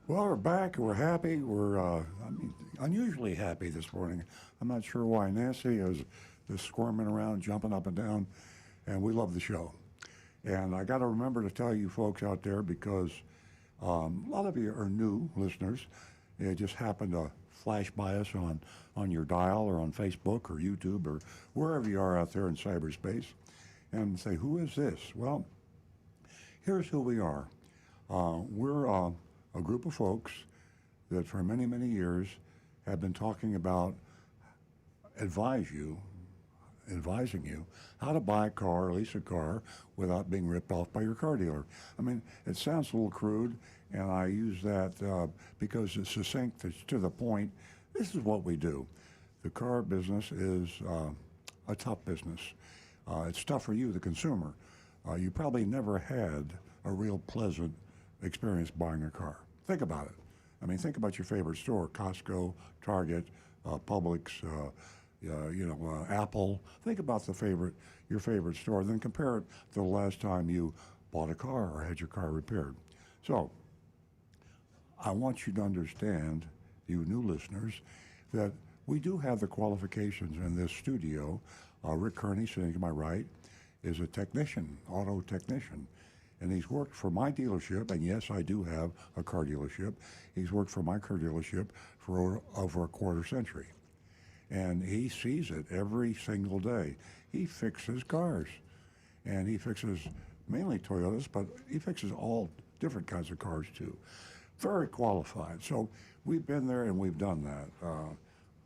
Well, we're back. We're happy. We're unusually happy this morning. I'm not sure why. Nancy is squirming around, jumping up and down, and we love the show. And I got to remember to tell you folks out there because a lot of you are new listeners. It just happened to flash by us on your dial or on Facebook or YouTube or wherever you are out there in cyberspace and say, who is this? Well, here's who we are. We're a group of folks that for many, many years have been talking about advising you how to buy a car, lease a car, without being ripped off by your car dealer. I mean, it sounds a little crude, and I use that because it's succinct, it's to the point. This is what we do. The car business is a tough business. It's tough for you, the consumer. You probably never had a real pleasant experience buying a car. Think about it. I mean, think about your favorite store: Costco, Target, Publix, Apple. Think about your favorite store, then compare it to the last time you bought a car or had your car repaired. So, I want you to understand, you new listeners, that we do have the qualifications in this studio. Rick Kearney, sitting to my right, is a technician, auto technician. And he's worked for my dealership, and yes, I do have a car dealership. He's worked for my car dealership for over a quarter century. And he sees it every single day. He fixes cars. And he fixes mainly Toyotas, but he fixes all different kinds of cars too. Very qualified. So we've been there and we've done that.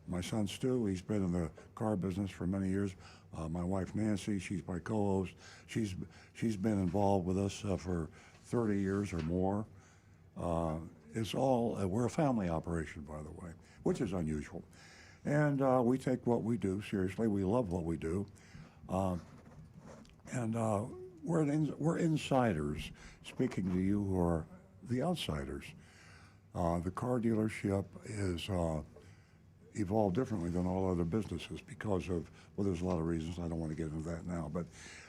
My son Stu, he's been in the car business for many years. My wife Nancy, she's my co-host. She's been involved with us for 30 years or more. We're a family operation, by the way, which is unusual. And we take what we do seriously. We love what we do. We're insiders, speaking to you who are the outsiders. The car dealership is evolved differently than all other businesses because of, well, there's a lot of reasons. I don't want to get into that now. But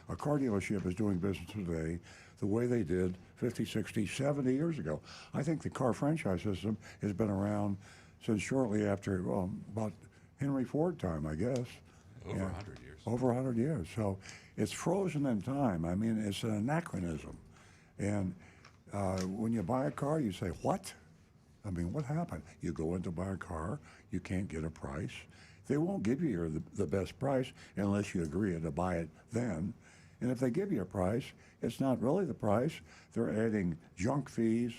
a car dealership is doing business today the way they did 50, 60, 70 years ago. I think the car franchise system has been around since shortly after, about Henry Ford time, I guess. Over 100 years. Over 100 years. So it's frozen in time. I mean, it's an anachronism. And when you buy a car, you say, what? I mean, what happened? You go in to buy a car, you can't get a price. They won't give you the best price unless you agree to buy it then. And if they give you a price, it's not really the price. They're adding junk fees.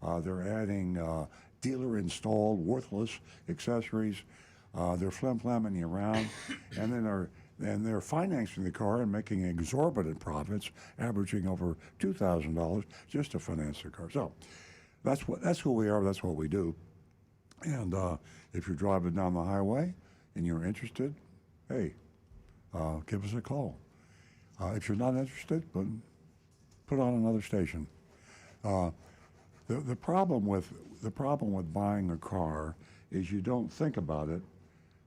They're adding dealer-installed, worthless accessories. They're flim-flamming you around. And then they're financing the car and making exorbitant profits, averaging over $2,000 just to finance the car. So that's who we are. That's what we do. And if you're driving down the highway and you're interested, hey, give us a call. If you're not interested, put on another station. The problem with buying a car is you don't think about it.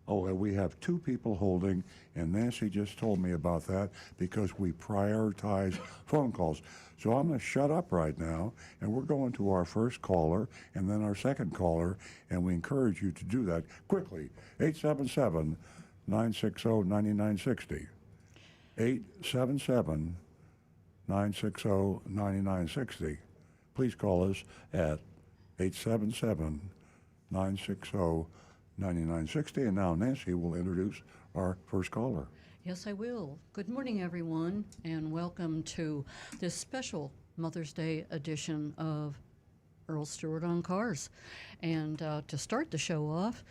Oh, we have two people holding, and Nancy just told me about that because we prioritize phone calls. So I'm going to shut up right now, and we're going to our first caller and then our second caller, and we encourage you to do that quickly. 877-960-9960. 877-960-9960. Please call us at 877-960-9960. And now Nancy will introduce our first caller. Yes, I will. Good morning, everyone, and welcome to this special Mother's Day edition of Earl Stewart on Cars. And to start the show off,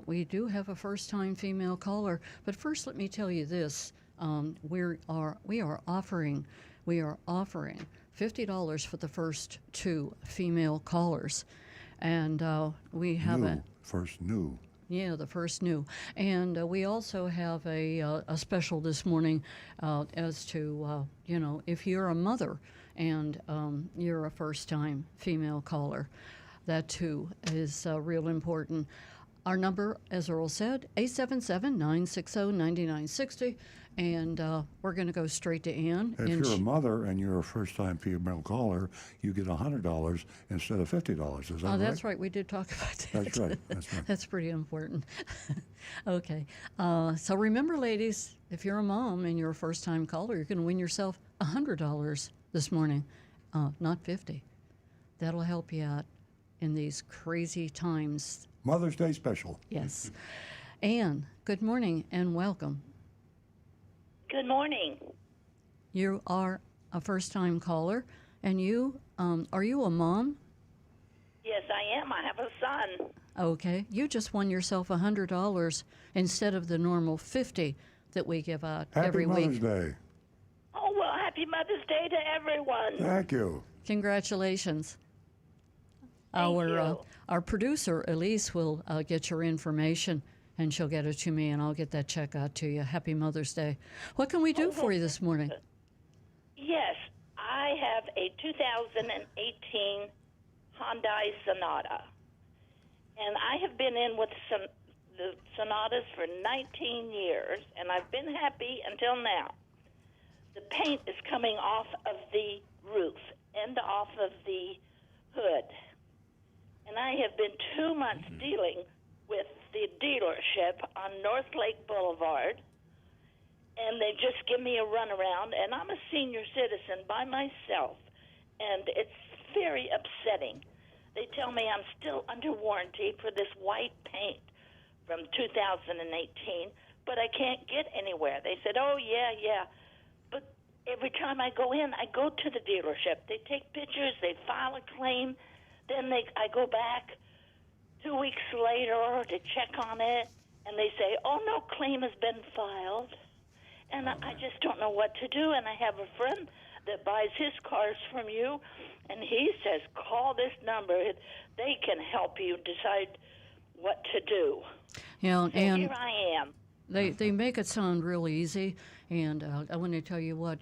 we do have a first-time female caller. But first, let me tell you this: we are offering $50 for the first two female callers, and we have the first new. And we also have a special this morning as to, if you're a mother and you're a first-time female caller, that too is real important. Our number, as Earl said, 877-960-9960. And we're going to go straight to Ann. If you're a mother and you're a first-time female caller, you get $100 instead of $50. Is that right? That's right. We did talk about that. That's right. That's right. That's pretty important. Okay. So remember, ladies, if you're a mom and you're a first-time caller, you're going to win yourself $100 this morning, not 50. That'll help you out in these crazy times. Mother's Day special. Yes. Ann, good morning and welcome. Good morning. You are a first-time caller, and you, are you a mom? Yes, I am. I have a son. Okay. You just won yourself $100 instead of the normal 50 that we give out every Happy week. Mother's Day. Oh, well, happy Mother's Day to everyone. Thank you. Congratulations. Thank you. Our producer, Elise, will get your information, and she'll get it to me, and I'll get that check out to you. Happy Mother's Day. What can we do for you this morning? Yes, I have a 2018 Hyundai Sonata. And I have been in with the Sonatas for 19 years, and I've been happy until now. The paint is coming off of the roof and off of the hood. And I have been 2 months dealing with the dealership on North Lake Boulevard, and they just give me a runaround, and I'm a senior citizen by myself, and it's very upsetting. They tell me I'm still under warranty for this white paint from 2018, but I can't get anywhere. They said, oh, yeah, but every time I go in, I go to the dealership. They take pictures, they file a claim, then I go back 2 weeks later to check on it, and they say, oh, no claim has been filed. And I just don't know what to do. And I have a friend that buys his cars from you, and he says, call this number. They can help you decide what to do. Yeah, So and here I am. they make it sound real easy, and I want to tell you what,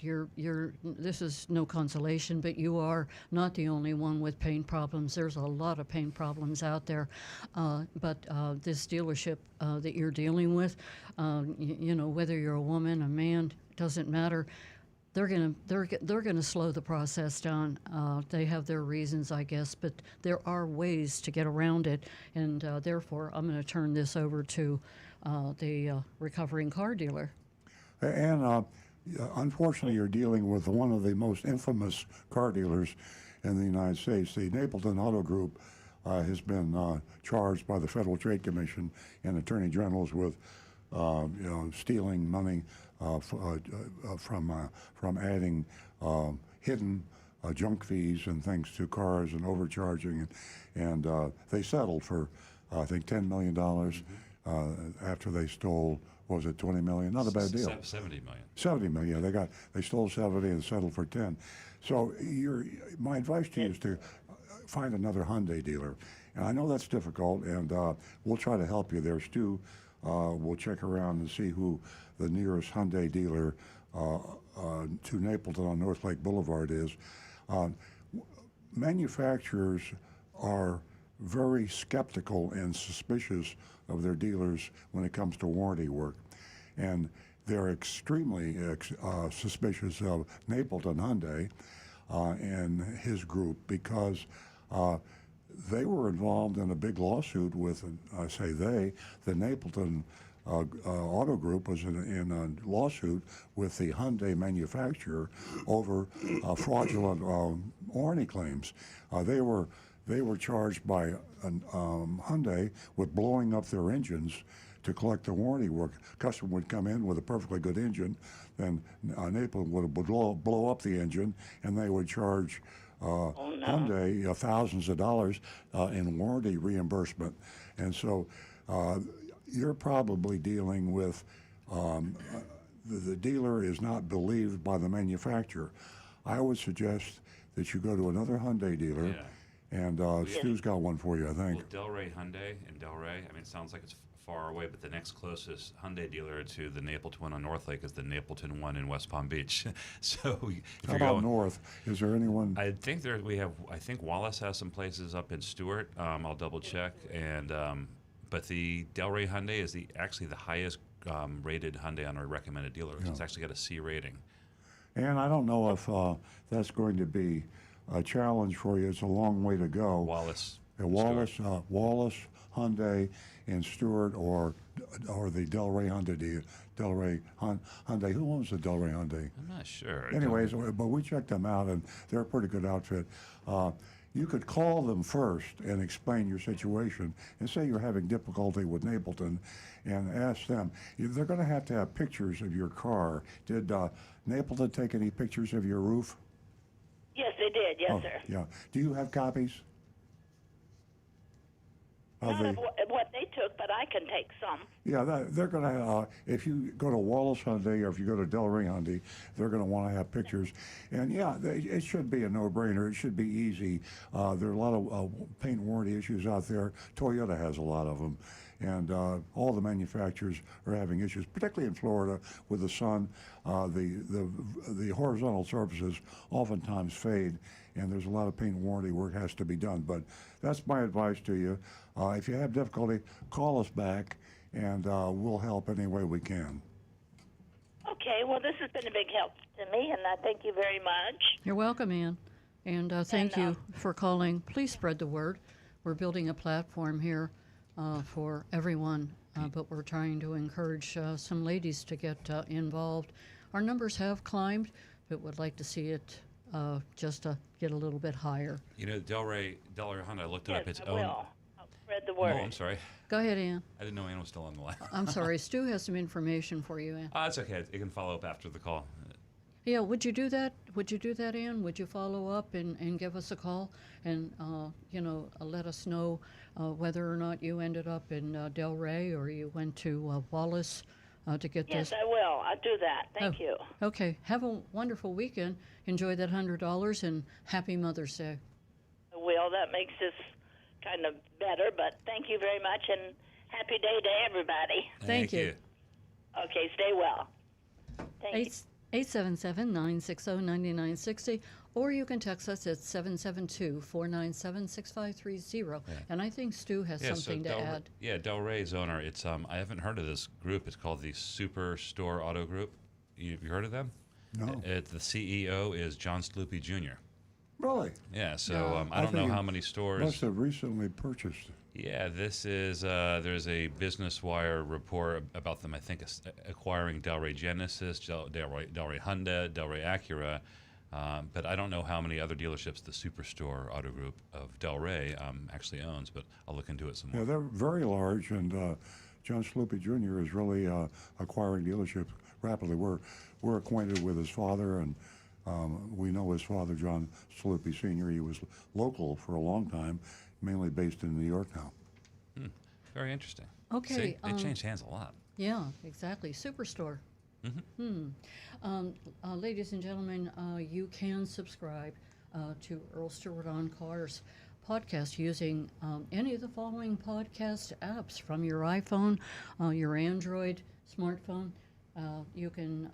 this is no consolation, but you are not the only one with paint problems. There's a lot of paint problems out there, but this dealership that you're dealing with, you know, whether you're a woman, a man, doesn't matter. They're gonna slow the process down. They have their reasons, I guess, but there are ways to get around it, and therefore I'm going to turn this over to the recovering car dealer. And unfortunately, you're dealing with one of the most infamous car dealers in the United States. The Napleton Auto Group has been charged by the Federal Trade Commission and attorney generals with stealing money from adding hidden junk fees and things to cars and overcharging, and they settled for I think $10 million after they stole. What was it, 20 million? Not a bad deal. 70 million. 70 million. Yeah, they stole 70 and settled for 10. So my advice to you is to find another Hyundai dealer. And I know that's difficult, and we'll try to help you there. Stu will check around and see who the nearest Hyundai dealer to Napleton on North Lake Boulevard is. Manufacturers are very skeptical and suspicious of their dealers when it comes to warranty work. And they're extremely suspicious of Napleton Hyundai and his group because they were involved in a big lawsuit with, I say they, the Napleton Auto Group was in a lawsuit with the Hyundai manufacturer over fraudulent warranty claims. They were charged by Hyundai with blowing up their engines to collect the warranty work. Customer would come in with a perfectly good engine, then Napleton would blow up the engine, and they would charge Hyundai thousands of dollars in warranty reimbursement. And so you're probably dealing with the dealer is not believed by the manufacturer. I would suggest that you go to another Hyundai dealer. Yeah. And Stu's got one for you, I think. Well, Delray Hyundai in Delray, I mean, it sounds like it's far away, but the next closest Hyundai dealer to the Napleton one on North Lake is the Napleton one in West Palm Beach. So if How you're about going north? Is there anyone? I think I think Wallace has some places up in Stewart. I'll double check. And but the Delray Hyundai is actually the highest rated Hyundai on our recommended dealer. It's actually got a C rating. And I don't know if that's going to be a challenge for you. It's a long way to go. Wallace. Wallace, Hyundai, and Stewart, or the Delray Hyundai. Who owns the Delray Hyundai? I'm not sure. Anyways, but we checked them out, and they're a pretty good outfit. You could call them first and explain your situation and say you're having difficulty with Napleton and ask them. They're going to have pictures of your car. Did Napleton take any pictures of your roof? Yes, they did. Yes, sir. Yeah. Do you have copies? Not of what they took, but I can take some. Yeah, they're going to, if you go to Wallace Hyundai or if you go to Delray Hyundai, they're going to want to have pictures. And yeah, it should be a no-brainer. It should be easy. There are a lot of paint warranty issues out there. Toyota has a lot of them. And all the manufacturers are having issues, particularly in Florida with the sun. The horizontal surfaces oftentimes fade, and there's a lot of paint warranty work has to be done. But that's my advice to you. If you have difficulty, call us back, and we'll help any way we can. Okay, well, this has been a big help to me, and I thank you very much. You're welcome, Ann. And thank you for calling. Please spread the word. We're building a platform here for everyone, but we're trying to encourage some ladies to get involved. Our numbers have climbed, but would like to see it just get a little bit higher. You know, Delray Hyundai looked it up. Its I own. will. I'll spread the word. Oh, I'm sorry. Go ahead, Ann. I didn't know Ann was still on the line. I'm sorry. Stu has some information for you, Ann. That's okay. It can follow up after the call. Yeah, would you do that? Would you do that, Ann? Would you follow up and give us a call and, let us know whether or not you ended up in Delray or you went to Wallace to get Yes, this? I will. I'll do that. Thank you. Okay. Have a wonderful weekend. Enjoy that $100 and happy Mother's Day. I will. That makes this kind of better, but thank you very much, and happy day to everybody. Thank you. Okay, stay well. Thank you. 877-960-9960, or you can text us at 772-497-6530. And I think Stu has something to add. Yeah, Delray's owner. It's I haven't heard of this group. It's called the Superstore Auto Group. You heard of them? No. The CEO is John Sloopy Jr. Really? Yeah. So I don't know how many stores. Must have recently purchased. Yeah, this is, there's a Business Wire report about them, I think, acquiring Delray Genesis, Delray Hyundai, Delray Acura, but I don't know how many other dealerships the Superstore Auto Group of Delray actually owns, but I'll look into it some more. Yeah, they're very large, and John Sloopy Jr. is really acquiring dealerships rapidly. We're acquainted with his father, and we know his father, John Sloopy Sr. He was local for a long time, mainly based in New York now. Very interesting. Okay. See, they changed hands a lot. Yeah, exactly. Superstore. Ladies and gentlemen, you can subscribe to Earl Stewart on Cars podcast using any of the following podcast apps from your iPhone, your Android smartphone. You can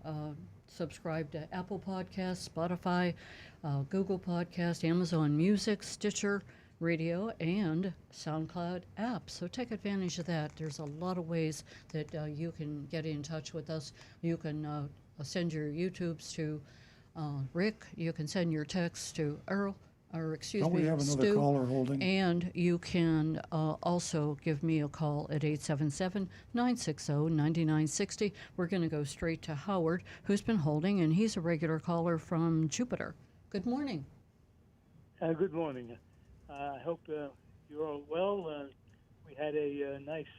subscribe to Apple Podcasts, Spotify, Google Podcast, Amazon Music, Stitcher Radio, and SoundCloud app. So take advantage of that. There's a lot of ways that you can get in touch with us. You can send your YouTubes to Rick. You can send your texts to Earl, Don't we have another Stu. caller holding? And you can also give me a call at 877-960-9960. We're going to go straight to Howard, who's been holding, and he's a regular caller from Jupiter. Good morning. Good morning. I hope you're all well. We had a nice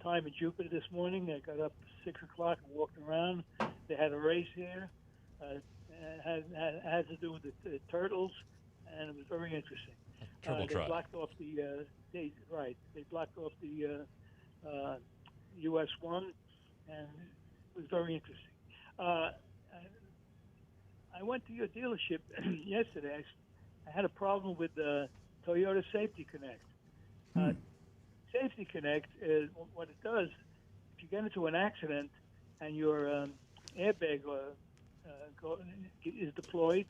time in Jupiter this morning. I got up at 6 o'clock and walked around. They had a race here. Had to do with the turtles, and it was very interesting. Turtle trot. They blocked off they blocked off the US 1, and it was very interesting. I went to your dealership yesterday. I had a problem with the Toyota Safety Connect. Safety Connect is what it does. If you get into an accident and your airbag is deployed,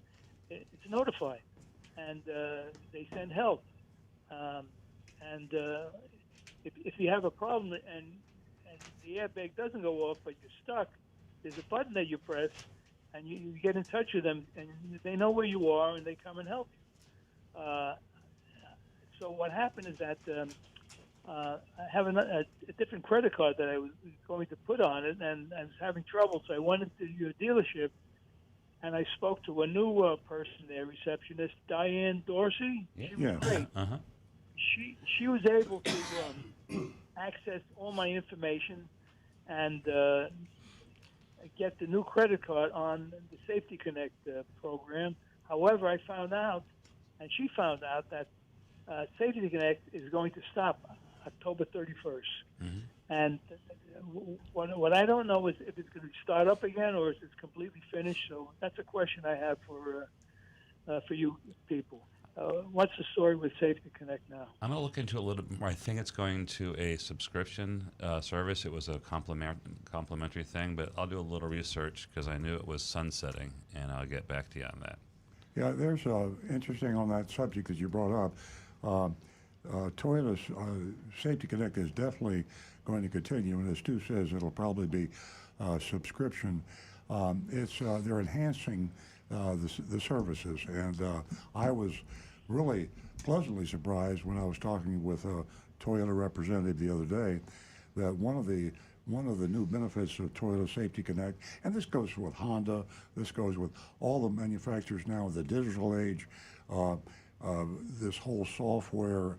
it's notified, and they send help. And if you have a problem and the airbag doesn't go off, but you're stuck, there's a button that you press, and you get in touch with them, and they know where you are, and they come and help you. So what happened is that I have a different credit card that I was going to put on it, and I was having trouble. So I went into your dealership, and I spoke to a new person there, receptionist, Diane Dorsey. Yeah. She was great. Uh-huh. She was able to access all my information and get the new credit card on the Safety Connect program. However, I found out, and she found out, that Safety Connect is going to stop October 31st. Mm-hmm. And what I don't know is if it's going to start up again or if it's completely finished. So that's a question I have for you people. What's the story with Safety Connect now? I'm going to look into it a little bit more. I think it's going to a subscription service. It was a complimentary thing, but I'll do a little research because I knew it was sunsetting, and I'll get back to you on that. Yeah, there's interesting on that subject that you brought up. Toyota's Safety Connect is definitely going to continue, and as Stu says, it'll probably be subscription. They're enhancing the services, and I was really pleasantly surprised when I was talking with a Toyota representative the other day that one of the new benefits of Toyota Safety Connect, and this goes with Honda, this goes with all the manufacturers now in the digital age, this whole software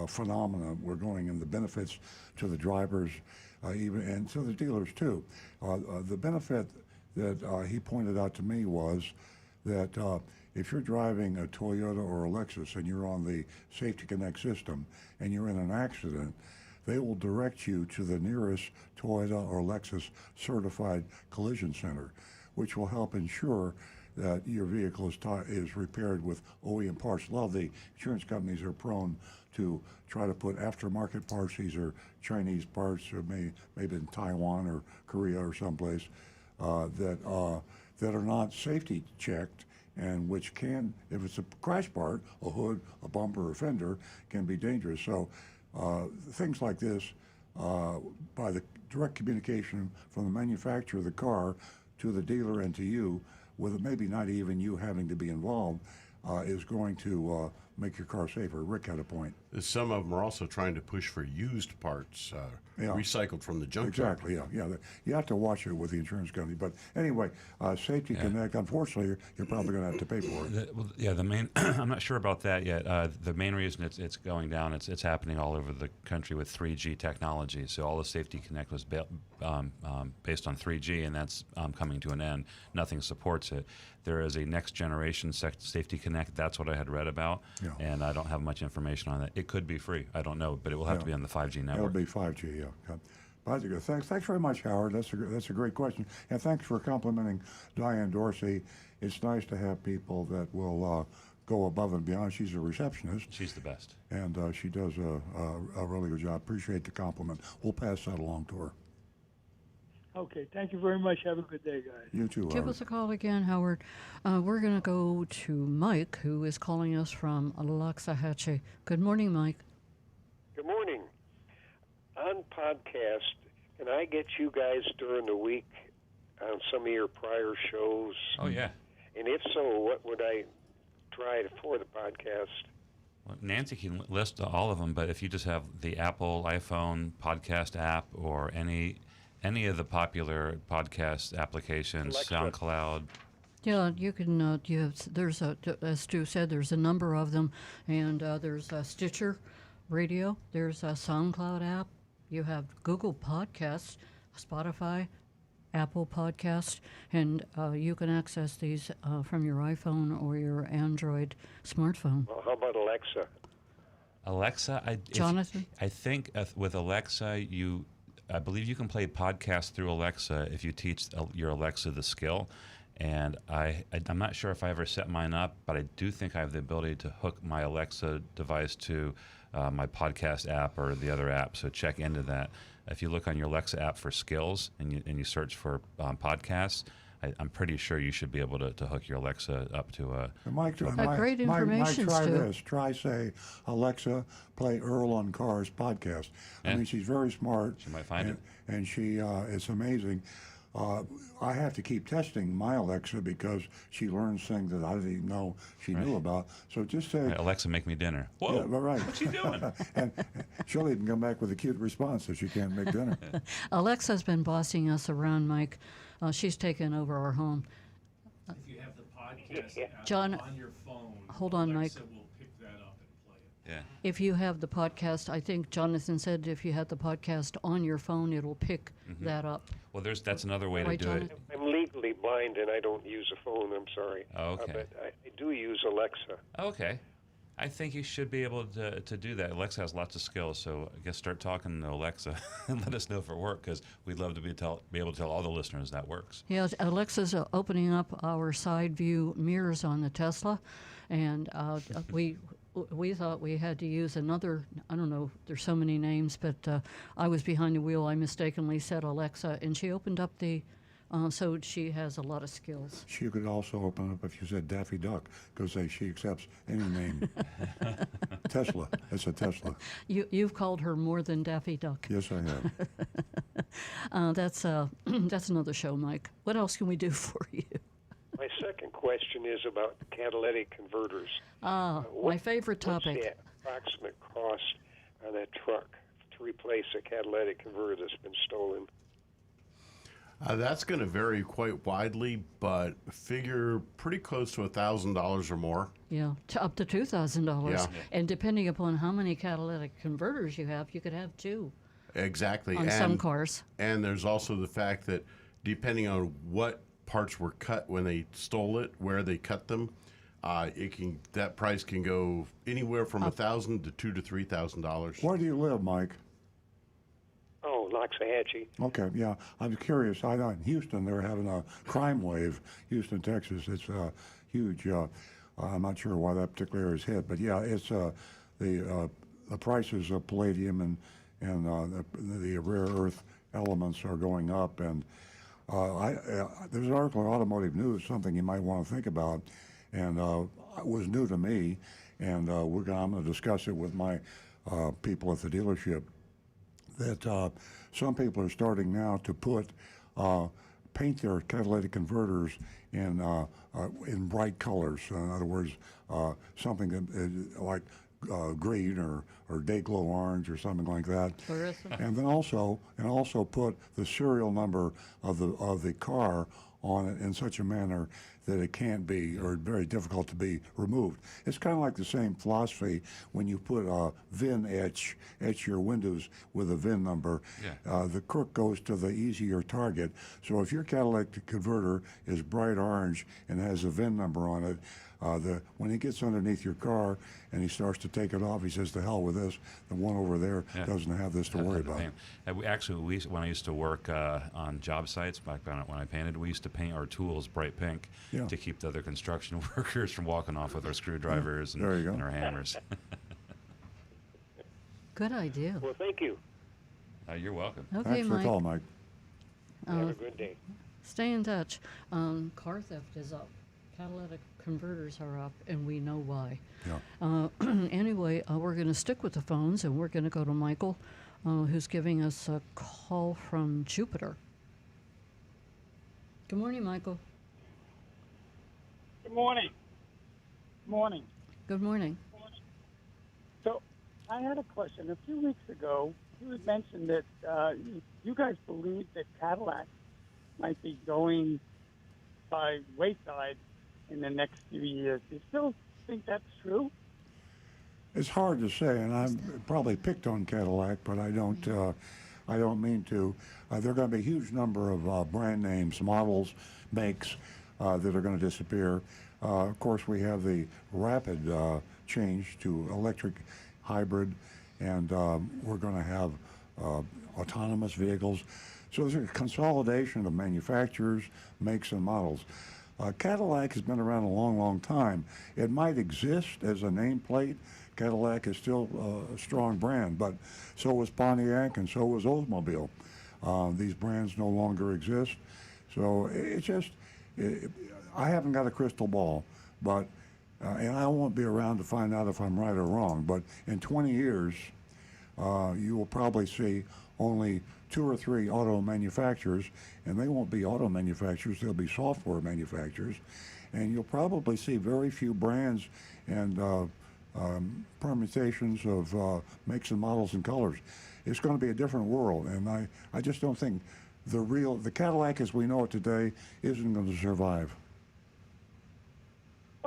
phenomenon, we're going in the benefits to the drivers, even and to the dealers too. The benefit that he pointed out to me was that if you're driving a Toyota or a Lexus and you're on the Safety Connect system and you're in an accident, they will direct you to the nearest Toyota or Lexus certified collision center, which will help ensure that your vehicle is repaired with OEM parts. A lot of the insurance companies are prone to try to put aftermarket parts. These are Chinese parts, or maybe in Taiwan or Korea or someplace, that are not safety checked, and which can, if it's a crash part, a hood, a bumper, or fender, can be dangerous. So things like this, by the direct communication from the manufacturer of the car to the dealer and to you, with maybe not even you having to be involved, is going to make your car safer. Rick had a point. Some of them are also trying to push for used parts, recycled from the junkyard. Exactly, yeah. You have to watch it with the insurance company. But anyway, Safety Connect, unfortunately, you're probably going to have to pay for it. The main, I'm not sure about that yet. The main reason it's going down, it's happening all over the country with 3G technology. So all the Safety Connect was based on 3G, and that's coming to an end. Nothing supports it. There is a next generation Safety Connect. That's what I had read about, and I don't have much information on that. It could be free. I don't know, but it will have to be on the 5G network. It'll be 5G, yeah. But thanks very much, Howard. That's a great question, and thanks for complimenting Diane Dorsey. It's nice to have people that will go above and beyond. She's a receptionist. She's the best, and she does a really good job. Appreciate the compliment. We'll pass that along to her. Okay, thank you very much. Have a good day, guys. You too, Give Howard. us a call again, Howard. We're going to go to Mike, who is calling us from Loxahatchee. Good morning, Mike. Good morning. On podcast, can I get you guys during the week on some of your prior shows? Oh, yeah. And if so, what would I try for the podcast? Well, Nancy can list all of them, but if you just have the Apple iPhone podcast app or any of the popular podcast applications, Alexa. SoundCloud. Yeah, you can. As Stu said, there's a number of them, and there's Stitcher Radio. There's a SoundCloud app. You have Google Podcasts, Spotify, Apple Podcasts, and you can access these from your iPhone or your Android smartphone. Well, how about Alexa? Alexa, Jonathan? I think with Alexa, I believe you can play podcasts through Alexa if you teach your Alexa the skill. And I'm not sure if I ever set mine up, but I do think I have the ability to hook my Alexa device to my podcast app or the other app. So check into that. If you look on your Alexa app for skills and you search for podcasts, I'm pretty sure you should be able to hook your Alexa up to a. Mike, great information, Mike, try Stu. this. Try, say, Alexa, play Earl on Cars podcast. I Yeah. mean, she's very smart. She might find and, it. And she, it's amazing. I have to keep testing my Alexa because she learns things that I didn't even know she knew about. So just say, Right, Alexa, make me dinner. Whoa, yeah, right. what's she doing? and she'll even come back with a cute response if she can't make dinner. Alexa's been bossing us around, Mike. She's taken over our home. If you have the podcast app John, on your phone, hold on, Alexa Mike. will pick that up and play it. Yeah. If you have the podcast, I think Jonathan said if you had the podcast on your phone, it'll pick that up. Well, that's another way Right, to do John? it. I'm legally blind and I don't use a phone. I'm sorry. Oh, okay. But I do use Alexa. Okay. I think you should be able to do that. Alexa has lots of skills, so I guess start talking to Alexa and let us know if it works, because we'd love to be able to tell all the listeners that works. Yeah, Alexa's opening up our side view mirrors on the Tesla, and we thought we had to use another, I don't know, there's so many names, but I was behind the wheel. I mistakenly said Alexa, and she opened up the, so she has a lot of skills. She could also open up if you said Daffy Duck, because she accepts any name. Tesla. It's a Tesla. You've called her more than Daffy Duck. Yes, I have. That's another show, Mike. What else can we do for you? My second question is about catalytic converters. My favorite topic. What's the approximate cost on a truck to replace a catalytic converter that's been stolen? That's going to vary quite widely, but figure pretty close to $1,000 or more. Yeah, up to $2,000. Yeah. And depending upon how many catalytic converters you have, you could have two Exactly. on some cars. And there's also the fact that depending on what parts were cut when they stole it, where they cut them, that price can go anywhere from $1,000 to $2,000 to $3,000. Where do you live, Mike? Oh, Loxahatchee. Okay, yeah. I'm curious. I know in Houston they're having a crime wave. Houston, Texas. It's huge. I'm not sure why that particular area is hit, but yeah, it's the prices of palladium and the rare earth elements are going up. And there's an article in Automotive News, something you might want to think about, and it was new to me, and I'm going to discuss it with my people at the dealership. That some people are starting now to paint their catalytic converters in bright colors. In other words, something that is like green or day glow orange or something like that. Fluorescent. And then also put the serial number of the car on it in such a manner that it can't be, or very difficult to be removed. It's kind of like the same philosophy when you put a VIN etch your windows with a VIN number. Yeah. The crook goes to the easier target. So if your catalytic converter is bright orange and has a VIN number on it, when he gets underneath your car and he starts to take it off, he says, "To hell with this. The one over there doesn't have this to worry about." Actually, when I used to work on job sites back when I painted, we used to paint our tools bright pink to keep the other construction workers from walking off with our screwdrivers and our hammers. Good idea. Well, thank you. You're welcome. Okay, Thanks for the Mike. call, Mike. Have a good day. Stay in touch. Car theft is up. Catalytic converters are up, and we know why. Yeah. Anyway, we're going to stick with the phones, and we're going to go to Michael, who's giving us a call from Jupiter. Good morning, Michael. Good morning. Morning. Good morning. So, I had a question. A few weeks ago, you had mentioned that you guys believe that Cadillac might be going by wayside in the next few years. Do you still think that's true? It's hard to say, and I've probably picked on Cadillac, but I don't mean to. There are going to be a huge number of brand names, models, makes that are going to disappear. Of course, we have the rapid change to electric hybrid, and we're going to have autonomous vehicles. So there's a consolidation of manufacturers, makes, and models. Cadillac has been around a long, long time. It might exist as a nameplate. Cadillac is still a strong brand, but so was Pontiac and so was Oldsmobile. These brands no longer exist. So I haven't got a crystal ball, but and I won't be around to find out if I'm right or wrong. But in 20 years, you will probably see only 2 or 3 auto manufacturers, and they won't be auto manufacturers, they'll be software manufacturers. And you'll probably see very few brands and permutations of makes and models and colors. It's going to be a different world, and I just don't think the Cadillac as we know it today isn't going to survive.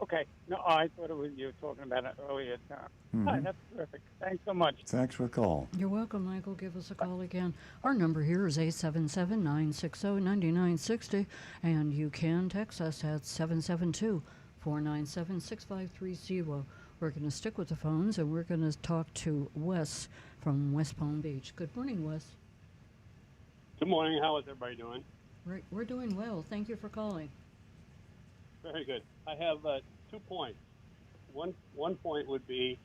Okay. No, I thought it was you were talking about it earlier. All right, that's terrific. Thanks so much. Thanks for the call. You're welcome, Michael. Give us a call again. Our number here is 877-960-9960, and you can text us at 772-497-6530. We're going to stick with the phones, and we're going to talk to Wes from West Palm Beach. Good morning, Wes. Good morning. How is everybody doing? We're doing well. Thank you for calling. Very good. I have 2 points. One point would be,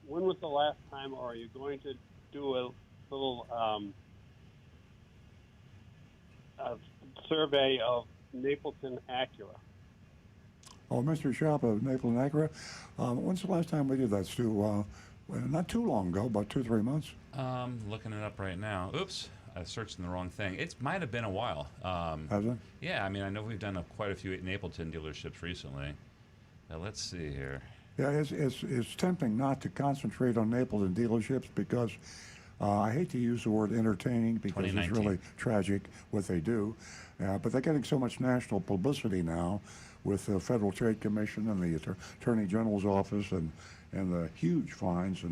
when was the last time, or are you going to do a little a survey of Napleton Acura? Oh, Mr. Shop of Napleton Acura. When's the last time we did that, Stu? Not too long ago, about 2 or 3 months. Looking it up right now. Oops, I searched in the wrong thing. It might have been a while. Has it? Yeah, I mean, I know we've done quite a few Napleton dealerships recently. Let's see here. Yeah, it's tempting not to concentrate on Napleton dealerships because I hate to use the word entertaining because it's 2019. really tragic what they do. But they're getting so much national publicity now with the Federal Trade Commission and the Attorney General's office and the huge fines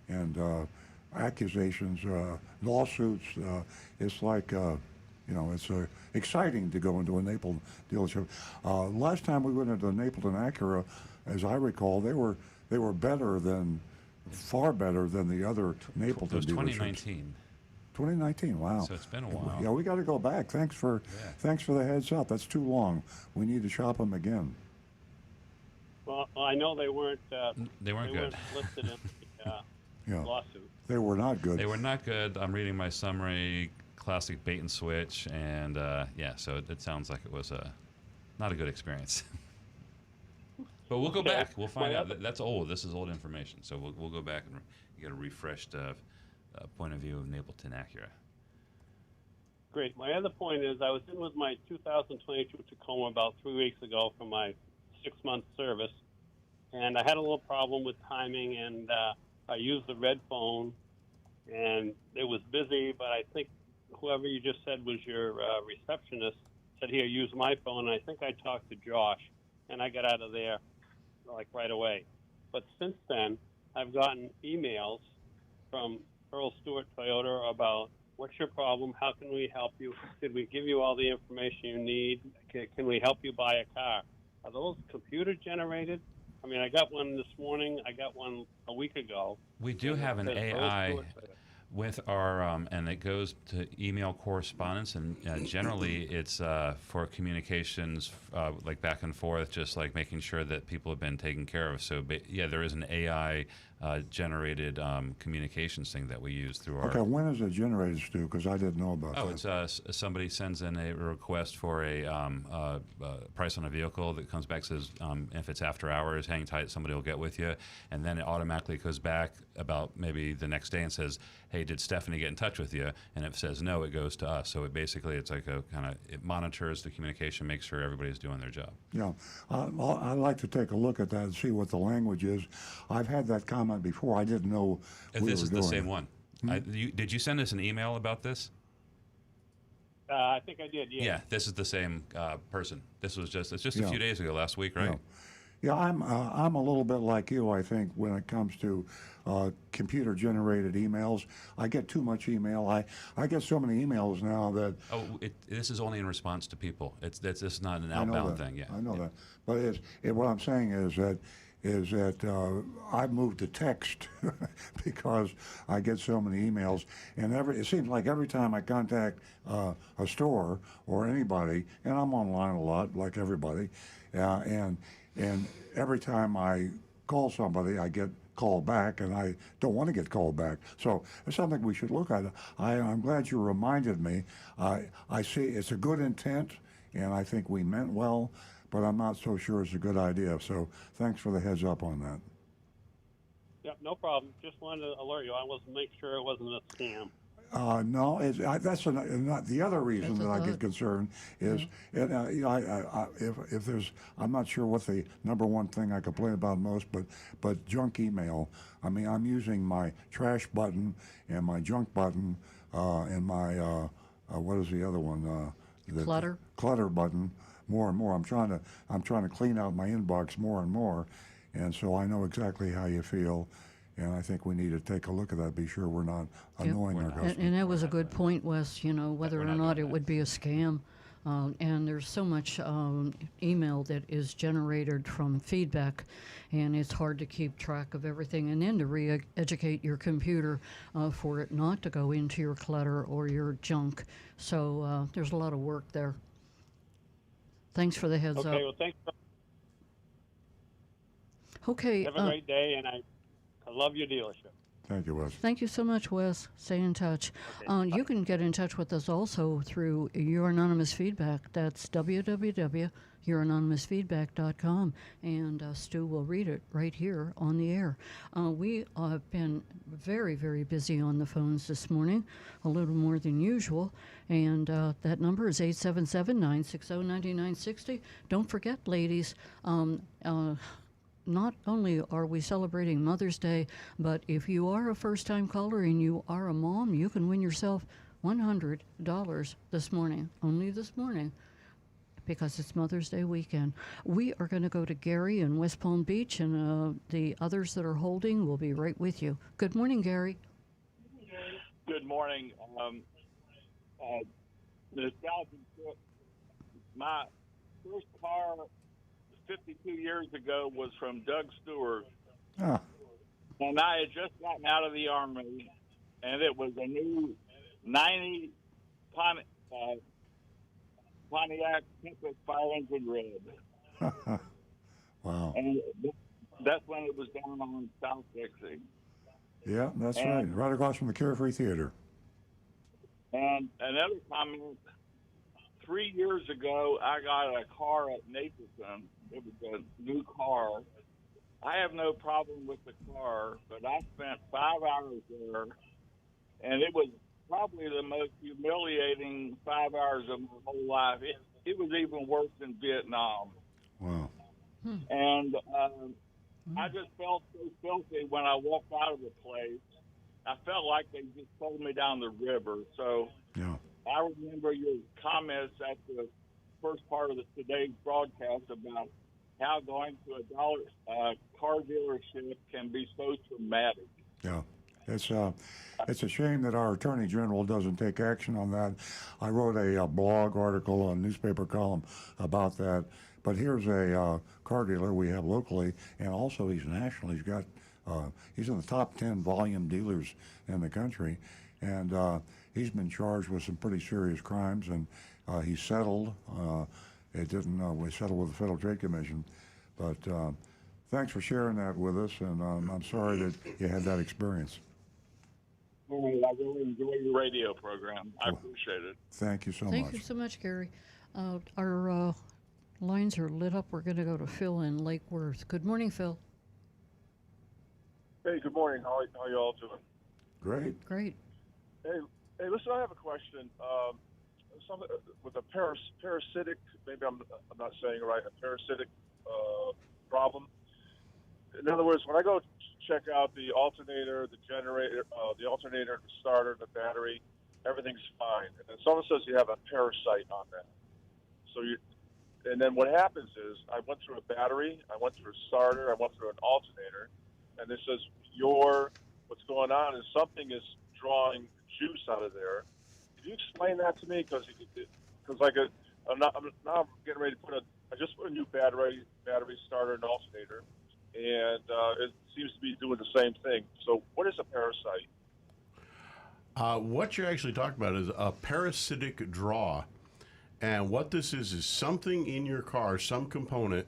and accusations, lawsuits. It's like it's exciting to go into a Napleton dealership. Last time we went into a Napleton Acura, as I recall, they were far better than the other Napleton It was dealerships. 2019. 2019. Wow. So it's been a while. Yeah, we got to go back. Thanks for the heads up. That's too long. We need to shop them again. Well, I know they weren't. They weren't good. Listed in the lawsuit. They were not good. They were not good. I'm reading my summary, classic bait and switch, and so it sounds like it was not a good experience. But we'll go back. We'll find out. That's old. This is old information. So we'll go back and get a refreshed point of view of Napleton Acura. Great. My other point is I was in with my 2022 Tacoma about 3 weeks ago for my 6-month service, and I had a little problem with timing, and I used the red phone, and it was busy, but I think whoever you just said was your receptionist said, here, use my phone, and I think I talked to Josh, and I got out of there like right away. But since then, I've gotten emails from Earl Stewart Toyota about what's your problem, how can we help you, did we give you all the information you need, can we help you buy a car? Are those computer generated? I mean, I got one this morning, I got one a week ago. We do have an AI with our, and it goes to email correspondence, and generally it's for communications, like back and forth, just like making sure that people have been taken care of. So, there is an AI generated communications thing that we use through our. Okay, when is it generated, Stu? Because I didn't know about that. It's somebody sends in a request for a price on a vehicle that comes back, says if it's after hours, hang tight, somebody will get with you, and then it automatically goes back about maybe the next day and says, hey, did Stephanie get in touch with you? And if it says no, it goes to us. So it's like a kind of, it monitors the communication, makes sure everybody's doing their job. Yeah, I'd like to take a look at that and see what the language is. I've had that comment before. I didn't know This is doing the same it. one. Did you send us an email about this? I think I did, yeah. Yeah, this is the same person. It's just a Yeah. few days ago, last week, right? Yeah, I'm a little bit like you, I think, when it comes to computer-generated emails. I get too much email. I get so many emails now that. Oh, this is only in response to people. This is not an I know outbound that. thing. Yeah, I know that. But what I'm saying is that I've moved to text because I get so many emails, and it seems like every time I contact a store or anybody, and I'm online a lot, like everybody, and every time I call somebody, I get called back, and I don't want to get called back. So it's something we should look at. I'm glad you reminded me. I see it's a good intent, and I think we meant well, but I'm not so sure it's a good idea. So thanks for the heads up on that. Yep, no problem. Just wanted to alert you. I was make sure it wasn't a scam. No, that's not the other reason That's that I a get thought. concerned is, and, you know, if there's, I'm not sure what the number one thing I complain about most, but junk email. I mean, I'm using my trash button and my junk button and my what is the other one? The Clutter? Clutter button more and more. I'm trying to clean out my inbox more and more, and so I know exactly how you feel. And I think we need to take a look at that, be sure we're not annoying our customers. And that was a good point, Wes, you know, whether or not it would be a scam. And there's so much email that is generated from feedback, and it's hard to keep track of everything, and then to re-educate your computer for it not to go into your clutter or your junk. So there's a lot of work there. Thanks for the heads up. Okay, well, thanks. Okay. Have a great day, and I love your dealership. Thank you, Wes. Thank you so much, Wes. Stay in touch. You can get in touch with us also through Your Anonymous Feedback. That's www.youranonymousfeedback.com. And Stu will read it right here on the air. We have been very, very busy on the phones this morning, a little more than usual. And that number is 877-960-9960. Don't forget, ladies, not only are we celebrating Mother's Day, but if you are a first-time caller and you are a mom, you can win yourself $100 this morning, only this morning, because it's Mother's Day weekend. We are going to go to Gary in West Palm Beach, and the others that are holding will be right with you. Good morning, Gary. Good morning. My first car 52 years ago was from Doug Stewart, Ah, and I had just gotten out of the Army, and it was a new 90 Pontiac Tempest fire engine red. wow. And that's when it was down on South Dixie. Yeah, that's right. Right across from the Carefree Theater. And another comment, 3 years ago, I got a car at Nathanson. It was a new car. I have no problem with the car, but I spent 5 hours there, and it was probably the most humiliating 5 hours of my whole life. It was even worse than Vietnam. Wow. And I just felt so filthy when I walked out of the place. I felt like they just pulled me down the river. So Yeah. I remember your comments at the first part of today's broadcast about how going to a car dealership can be so traumatic. Yeah. It's a shame that our Attorney General doesn't take action on that. I wrote a blog article, a newspaper column about that. But here's a car dealer we have locally, and also he's national. He's in the top 10 volume dealers in the country, and he's been charged with some pretty serious crimes, and he settled. We settled with the Federal Trade Commission. But thanks for sharing that with us, and I'm sorry that you had that experience. I really enjoy your radio program. I appreciate it. Thank you so much. Thank you so much, Gary. Our lines are lit up. We're going to go to Phil in Lake Worth. Good morning, Phil. Hey, good morning. How are you all doing? Great. Great. Hey, listen, I have a question. With a parasitic, maybe I'm not saying it right, a parasitic problem. In other words, when I go check out the alternator, the generator, the alternator, the starter, the battery, everything's fine. And then someone says you have a parasite on that. And then what happens is I went through a battery, I went through a starter, I went through an alternator, and it says what's going on is something is drawing juice out of there. Can you explain that to me? Because I'm getting ready to I just put a new battery starter and alternator, and it seems to be doing the same thing. So what is a parasite? What you're actually talking about is a parasitic draw. And what this is something in your car, some component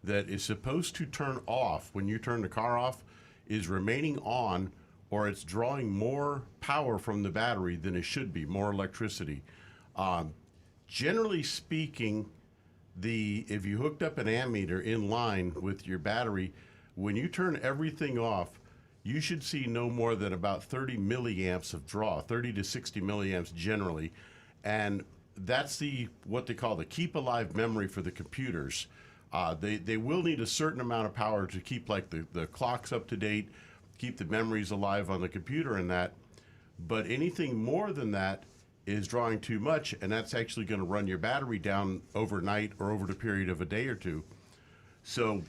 that is supposed to turn off when you turn the car off is remaining on, or it's drawing more power from the battery than it should be, more electricity. generally speaking, if you hooked up an ammeter in line with your battery, when you turn everything off, you should see no more than about 30 milliamps of draw, 30 to 60 milliamps generally. And that's what they call the keep alive memory for the computers. They will need a certain amount of power to keep like the clocks up to date, keep the memories alive on the computer and that. But anything more than that is drawing too much, and that's actually going to run your battery down overnight or over the period of a day or two. So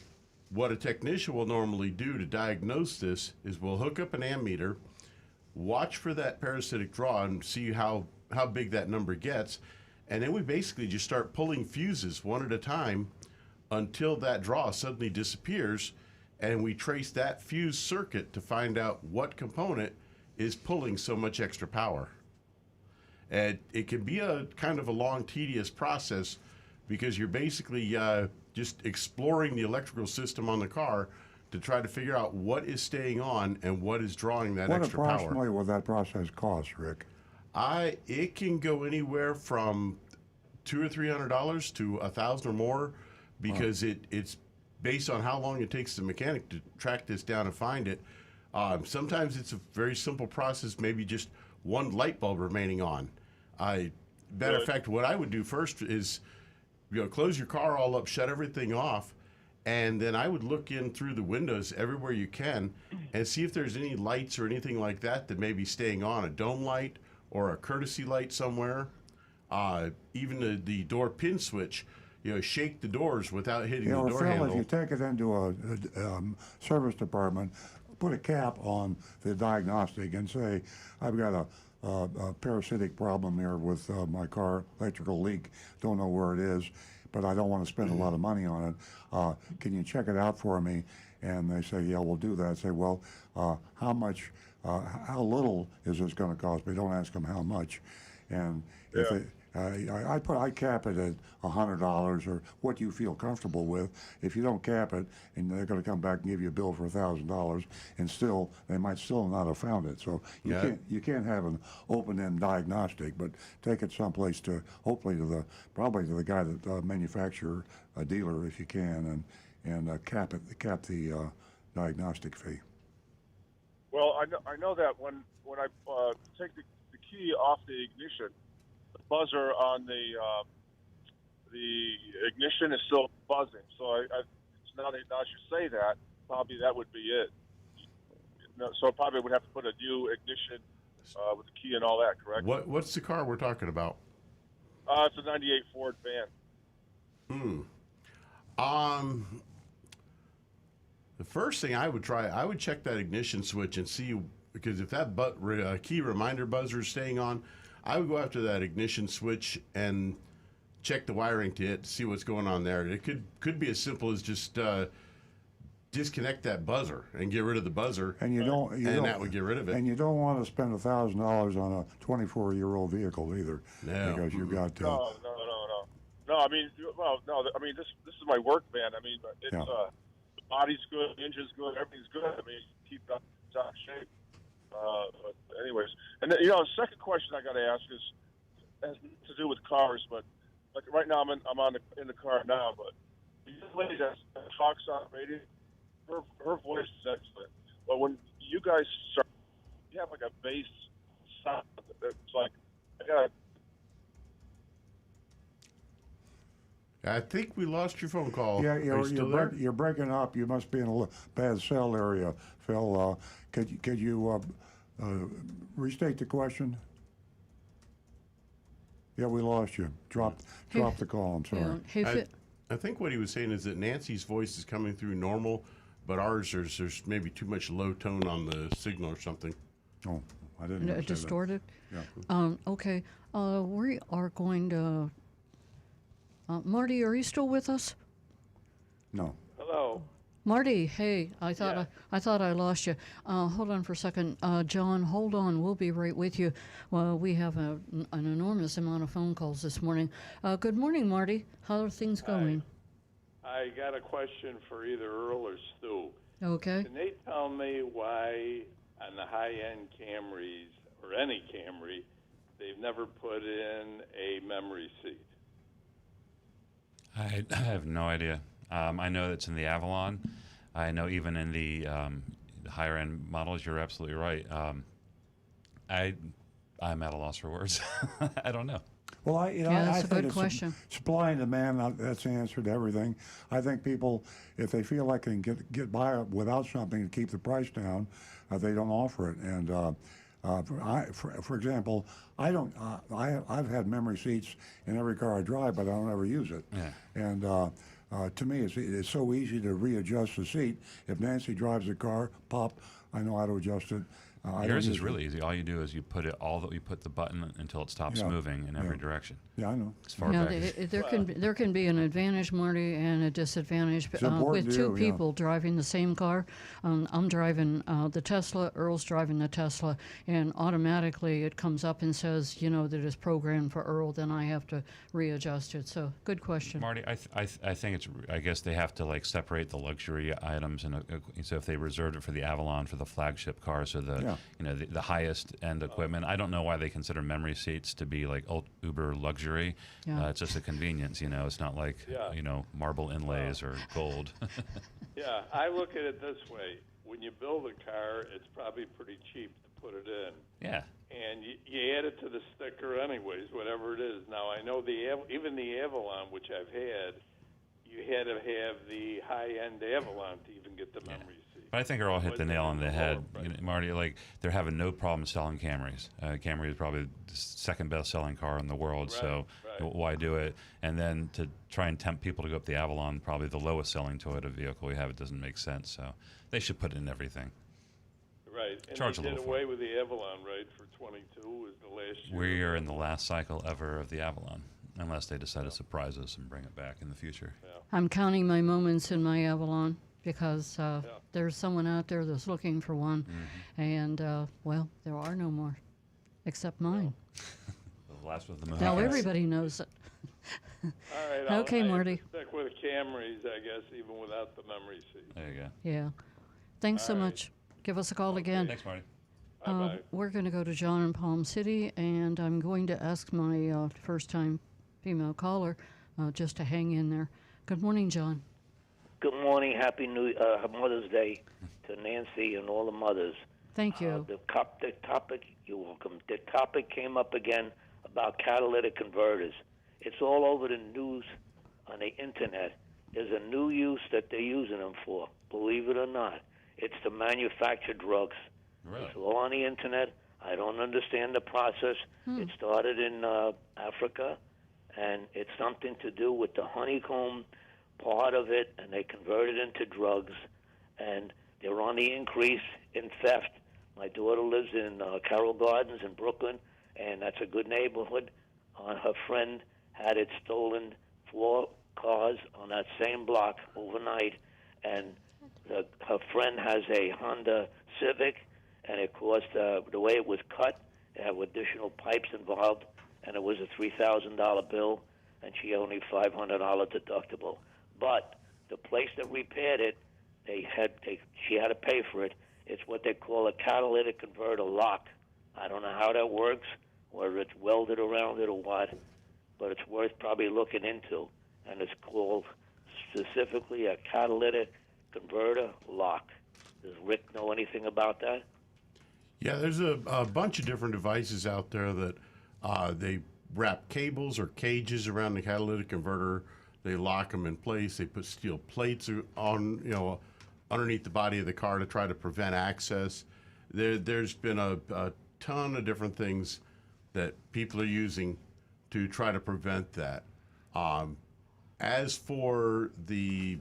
what a technician will normally do to diagnose this is we'll hook up an ammeter, watch for that parasitic draw and see how big that number gets, and then we basically just start pulling fuses one at a time until that draw suddenly disappears, and we trace that fuse circuit to find out what component is pulling so much extra power. And it can be a kind of a long, tedious process because you're basically just exploring the electrical system on the car to try to figure out what is staying on and what is drawing that extra power. What approximately will that process cost, Rick? It can go anywhere from $200 or $300 to $1,000 or more because it's based on how long it takes the mechanic to track this down and find it. Sometimes it's a very simple process, maybe just one light bulb remaining on. Matter of fact, what I would do first is, close your car all up, shut everything off, and then I would look in through the windows everywhere you can and see if there's any lights or anything like that that may be staying on, a dome light or a courtesy light somewhere. Even the door pin switch, shake the doors without hitting the door Phil, handle. if you take it into a service department, put a cap on the diagnostic and say, I've got a parasitic problem here with my car, electrical leak, don't know where it is, but I don't want to spend a lot of money on it. Can you check it out for me? And they say, yeah, we'll do that. I say, well, how much, how little is this going to cost me? Don't ask them how much. And if it, I cap it at $100 or what you feel comfortable with. If you don't cap it, and they're going to come back and give you a bill for $1,000, and still they might still not have found it. So you can't have an open-end diagnostic, but take it someplace to hopefully to the guy that manufacturer, a dealer if you can, and cap the diagnostic fee. Well, I know that when I take the key off the ignition, the buzzer on the ignition is still buzzing. So now that you say that, probably that would be it. So probably would have to put a new ignition with the key and all that, correct? What's the car we're talking about? It's a '98 Ford van. The first thing I would try, I would check that ignition switch and see, because if that key reminder buzzer is staying on, I would go after that ignition switch and check the wiring to it to see what's going on there. It could be as simple as just disconnect that buzzer and get rid of the buzzer, and that would get rid of it. And you don't want to spend $1,000 on a 24-year-old vehicle either, because you've got No. I mean, this is my work van. I mean, it's the body's good, the engine's good, everything's good. I mean, keep it up top shape. But anyways, and then, the second question I got to ask has to do with cars. But like right now, I'm in the car now. But the lady that talks on radio, her voice is excellent. But when you guys start, you have like a bass sound. It's like I think we lost your phone call. Yeah, you're breaking up. You must be in a bad cell area, Phil. Could you restate the question? Yeah, we lost you. Drop the call. I'm sorry. I think what he was saying is that Nancy's voice is coming through normal, but ours there's maybe too much low tone on the signal or something. Oh, I didn't know. Distorted. Yeah. Okay. We are going to. Marty, are you still with us? No. Hello. Marty, hey, I thought I lost you. Hold on for a second. John, hold on. We'll be right with you. Well, we have an enormous amount of phone calls this morning. Good morning, Marty. How are things going? I got a question for either Earl or Stu. Okay. Can they tell me why on the high-end Camrys, or any Camry, they've never put in a memory seat? I have no idea. I know it's in the Avalon. I know even in the higher end models, you're absolutely right. I'm at a loss for words. I don't know. Well, Yeah, that's I a think good it's question. supply and demand. That's the answer to everything. I think people, if they feel like they can get by without something to keep the price down, they don't offer it. And for example, I don't. I've had memory seats in every car I drive, but I don't ever use it. Yeah. And to me, it's so easy to readjust the seat. If Nancy drives the car, pop, I know how to adjust it. I Yours don't is use really easy. All you do is you put the button until it stops Yeah. moving in every Yeah. direction. Yeah, I know. As far Yeah, back as there can be an advantage, Marty, and a disadvantage important with to two you, yeah. people driving the same car. I'm driving the Tesla, Earl's driving the Tesla, and automatically it comes up and says, that it's programmed for Earl. Then I have to readjust it. So, good question. Marty, I think it's. I guess they have to like separate the luxury items, and so if they reserved it for the Avalon for the flagship car, so the the highest end equipment. I don't know why they consider memory seats to be like uber luxury. Yeah. It's just a convenience. It's not like marble inlays or gold. Yeah, I look at it this way: when you build a car, it's probably pretty cheap to put it in. Yeah. And you add it to the sticker anyways, whatever it is. Now, I know even the Avalon, which I've had, you had to have the high-end Avalon to even get the memory seat. But I think Earl hit the nail on the head, Marty. Like they're having no problem selling Camrys. Camry is probably the second best-selling car in the world. So why do it? And then to try and tempt people to go up the Avalon, probably the lowest-selling Toyota vehicle we have, it doesn't make sense. So they should put it in everything. Right, and Charge a they did little away with the Avalon, right? For 22 was the last year. We are in the last cycle ever of the Avalon, unless they decide to surprise us and bring it back in the future. I'm counting my moments in my Avalon because there's someone out there that's looking for one, and there are no more, except mine. The last of the Now everybody knows it. All right. Okay, Marty. Stick with Camrys, I guess, even without the memory seat. There you go. Yeah. Thanks so much. Give us a call again. Thanks, Marty. Bye-bye. We're going to go to John in Palm City, and I'm going to ask my first-time female caller just to hang in there. Good morning, John. Good morning. Happy Mother's Day to Nancy and all the mothers. Thank you. The topic, you're welcome. The topic came up again about catalytic converters. It's all over the news on the internet. There's a new use that they're using them for, believe it or not. It's to manufacture drugs. Really? It's all on the internet. I don't understand the process. It started in Africa, and it's something to do with the honeycomb part of it, and they convert it into drugs, and they're on the increase in theft. My daughter lives in Carroll Gardens in Brooklyn, and that's a good neighborhood. Her friend had it stolen 4 cars on that same block overnight, and her friend has a Honda Civic, and it cost, the way it was cut, it had additional pipes involved, and it was a $3,000 bill, and she only $500 deductible. But the place that repaired it, she had to pay for it. It's what they call a catalytic converter lock. I don't know how that works, whether it's welded around it or what, but it's worth probably looking into. And it's called specifically a catalytic converter lock. Does Rick know anything about that? Yeah, there's a bunch of different devices out there that they wrap cables or cages around the catalytic converter. They lock them in place. They put steel plates on, underneath the body of the car to try to prevent access. There's been a ton of different things that people are using to try to prevent that. As for the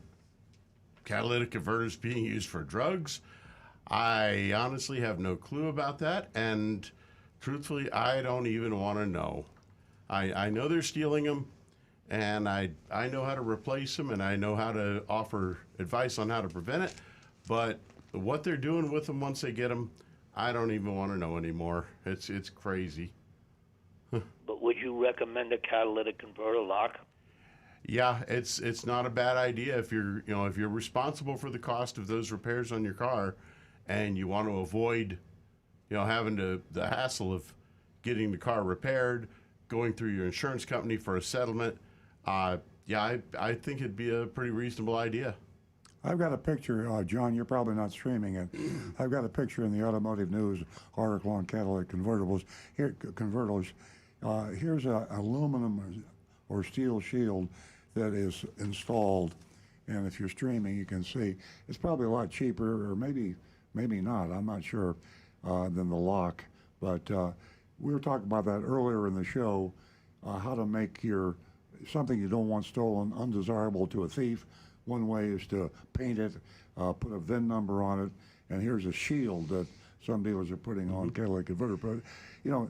catalytic converters being used for drugs, I honestly have no clue about that, and truthfully, I don't even want to know. I know they're stealing them, and I know how to replace them, and I know how to offer advice on how to prevent it, but what they're doing with them once they get them, I don't even want to know anymore. It's crazy. But would you recommend a catalytic converter lock? Yeah, it's not a bad idea if you're responsible for the cost of those repairs on your car, and you want to avoid, having the hassle of getting the car repaired, going through your insurance company for a settlement. yeah, I think it'd be a pretty reasonable idea. I've got a picture, John, you're probably not streaming it. I've got a picture in the Automotive News article on catalytic convertibles. Here's an aluminum or steel shield that is installed, and if you're streaming, you can see it's probably a lot cheaper, or maybe not, I'm not sure, than the lock. But we were talking about that earlier in the show, how to make your something you don't want stolen undesirable to a thief. One way is to paint it, put a VIN number on it, and here's a shield that some dealers are putting on catalytic converter. But, you know,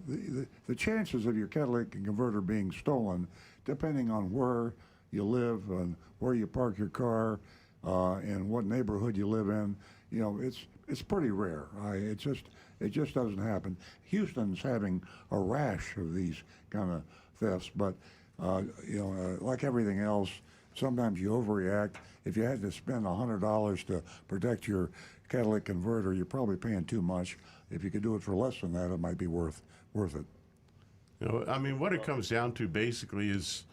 the chances of your catalytic converter being stolen, depending on where you live and where you park your car, and what neighborhood you live in, you know, it's pretty rare. It just doesn't happen. Houston's having a rash of these kind of thefts, but like everything else, sometimes you overreact. If you had to spend $100 to protect your catalytic converter, you're probably paying too much. If you could do it for less than that, it might be worth it. You know, I mean, what it comes down to basically is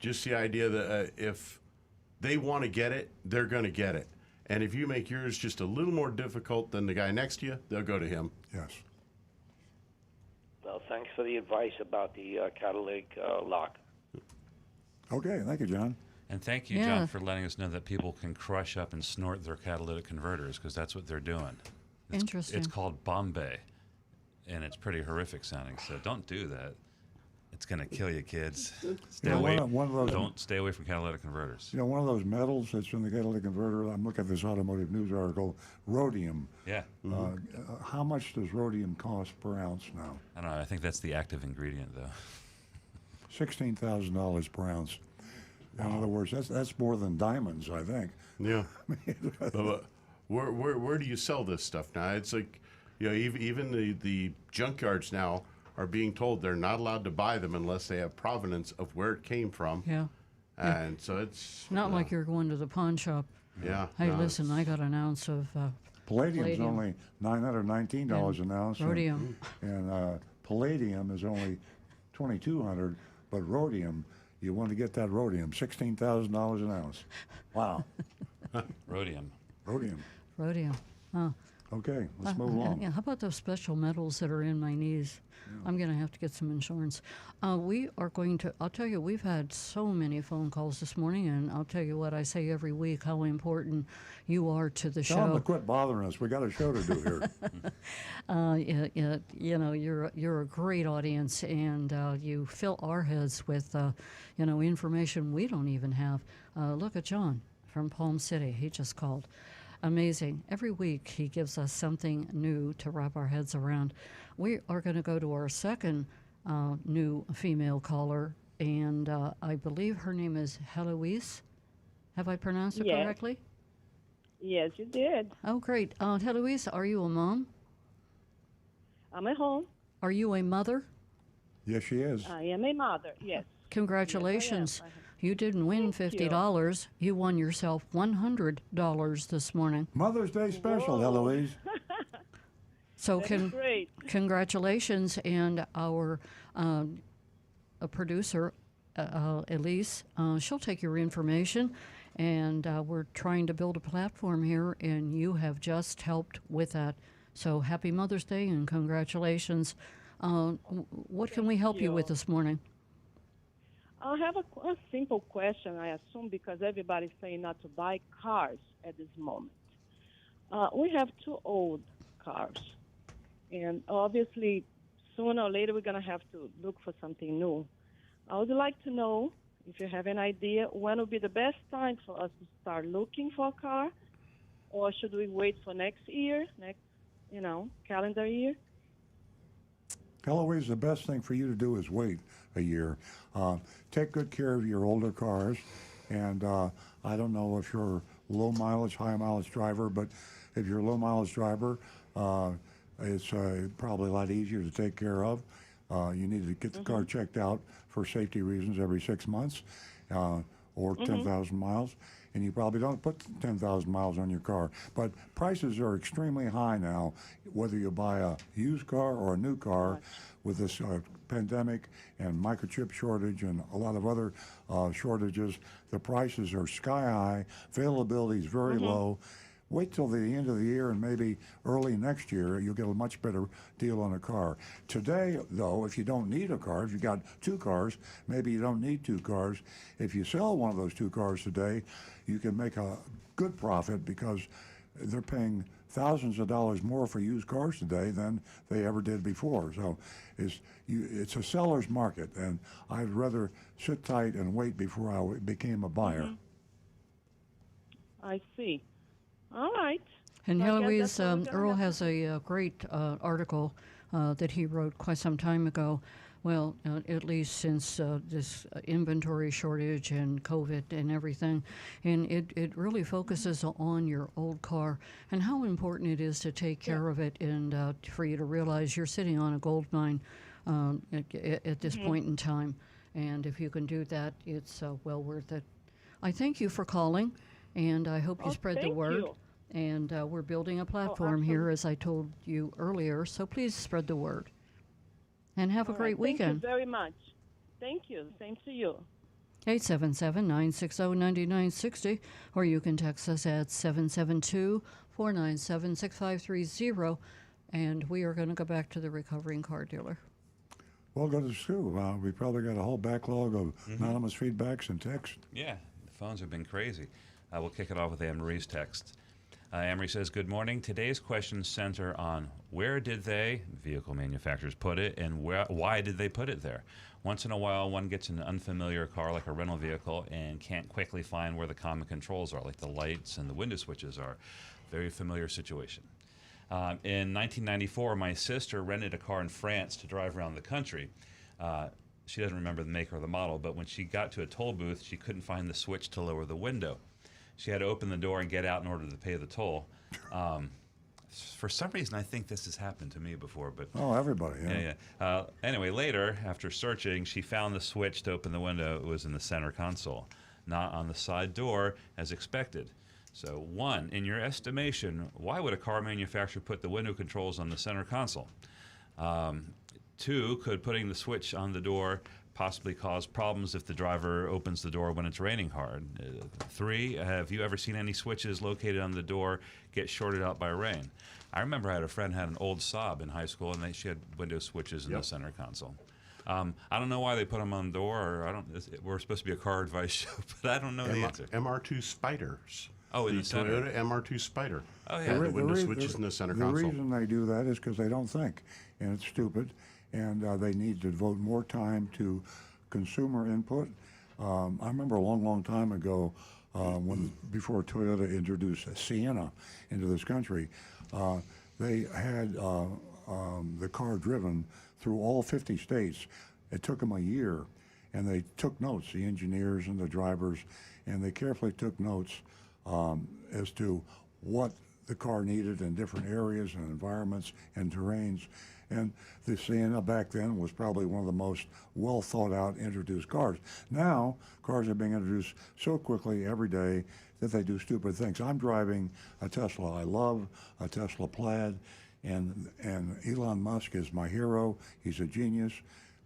just the idea that if they want to get it, they're going to get it. And if you make yours just a little more difficult than the guy next to you, they'll go to him. Yes. Well, thanks for the advice about the catalytic lock. Okay, thank you, John. And thank you, John, for letting us know that people can crush up and snort their catalytic converters, because that's what they're doing. Interesting. It's called Bombay, and it's pretty horrific sounding, so don't do that. It's going to kill you, kids. Stay away. Don't stay away from catalytic converters. You know, one of those metals that's in the catalytic converter, I'm looking at this Automotive News article, rhodium. Yeah. How much does rhodium cost per ounce now? I don't know. I think that's the active ingredient, though. $16,000 per ounce. In other words, that's more than diamonds, I think. Yeah. Where do you sell this stuff now? It's like, you know, even the junkyards now are being told they're not allowed to buy them unless they have provenance of where it came from. Yeah. And so it's not like you're going to the pawn shop. Yeah. Hey, listen, I got an ounce of Palladium's only $919 an ounce. Rhodium. And palladium is only $2,200, but rhodium, you want to get that rhodium, $16,000 an ounce. Wow. Rhodium. Huh. Okay, let's move on. Yeah, how about those special metals that are in my knees? I'm going to have to get some insurance. We are going to, I'll tell you, we've had so many phone calls this morning, and I'll tell you what I say every week, how important you are to the show. Tell them to quit bothering us. We got a show to do here. You know, you're a great audience, and you fill our heads with, information we don't even have. Look at John from Palm City. He just called. Amazing. Every week he gives us something new to wrap our heads around. We are going to go to our second new female caller, and I believe her name is Heloise. Have I pronounced it correctly? Yes, you did. Oh, great. Heloise, are you a mom? I'm at home. Are you a mother? Yes, she is. I am a mother, yes. Congratulations. Yes, you didn't win $50. You won yourself $100 this morning. Mother's Day special, Heloise. So great. Congratulations. And our a producer, Elise, she'll take your information. And we're trying to build a platform here, and you have just helped with that. So happy Mother's Day and congratulations. What can we help you with this morning? I have a simple question, I assume, because everybody's saying not to buy cars at this moment. We have two old cars, and obviously sooner or later we're going to have to look for something new. I would like to know, if you have an idea, when would be the best time for us to start looking for a car, or should we wait for next year, calendar year? Heloise, the best thing for you to do is wait a year. Take good care of your older cars, and I don't know if you're a low mileage, high mileage driver, but if you're a low mileage driver, it's probably a lot easier to take care of. You need to get the car checked out for safety reasons every 6 months or 10,000 miles. and you probably don't put 10,000 miles on your car. But prices are extremely high now, whether you buy a used car or a new car. With this pandemic and microchip shortage and a lot of other shortages, the prices are sky high. Availability is very low. Wait till the end of the year and maybe early next year, you'll get a much better deal on a car. Today, though, if you don't need a car, if you got two cars, maybe you don't need two cars. If you sell one of those two cars today, you can make a good profit because they're paying thousands of dollars more for used cars today than they ever did before. So it's a seller's market, and I'd rather sit tight and wait before I became a buyer. I see. All right. And So I guess Heloise, that's what we're gonna Earl have has a great article that he wrote quite some time ago. Well, at least since this inventory shortage and COVID and everything. And it really focuses on your old car and how important it is to take care of it and for you to realize you're sitting on a gold mine at this point in time. And if you can do that, it's well worth it. I thank you for calling, and I hope you spread the thank word. you. And we're building a platform here, as I told you earlier, so please spread the word. And have a great weekend. Thank you very much. Thank you. Same to you. 877-960-9960, or you can text us at 772-497-6530, and we are going to go back to the recovering car dealer. Well, go to school. We probably got a whole backlog of anonymous feedbacks and texts. Yeah, the phones have been crazy. We'll kick it off with Anne-Marie's text. Anne-Marie says, good morning. Today's questions center on where did they, vehicle manufacturers, put it, and why did they put it there? Once in a while, one gets an unfamiliar car like a rental vehicle and can't quickly find where the common controls are, like the lights and the window switches are. Very familiar situation. In 1994, my sister rented a car in France to drive around the country. She doesn't remember the make or the model, but when she got to a toll booth, she couldn't find the switch to lower the window. She had to open the door and get out in order to pay the toll. For some reason, I think this has happened to me before. But everybody. Yeah. Anyway, later, after searching, she found the switch to open the window. It was in the center console, not on the side door as expected. So, one, in your estimation, why would a car manufacturer put the window controls on the center console? Two, could putting the switch on the door possibly cause problems if the driver opens the door when it's raining hard? Three, have you ever seen any switches located on the door get shorted out by rain? I remember I had a friend who had an old Saab in high school, and she had window switches in the center console. I don't know why they put them on the door, or we're supposed to be a car advice show, but I don't know the answer. MR2 Spiders. Oh, in the the center. Toyota MR2 Spider. Oh, yeah. Had the window switches in the center console. The reason they do that is because they don't think, and it's stupid, and they need to devote more time to consumer input. I remember a long, long time ago, before Toyota introduced Sienna into this country, they had the car driven through all 50 states. It took them a year, and they took notes, the engineers and the drivers, and they carefully took notes as to what the car needed in different areas and environments and terrains. And the Sienna back then was probably one of the most well thought out introduced cars. Now, cars are being introduced so quickly every day that they do stupid things. I'm driving a Tesla. I love a Tesla Plaid, and Elon Musk is my hero. He's a genius,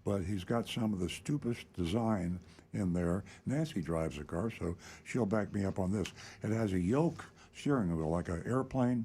but he's got some of the stupidest design in there. Nancy drives the car, so she'll back me up on this. It has a yoke steering wheel like an airplane,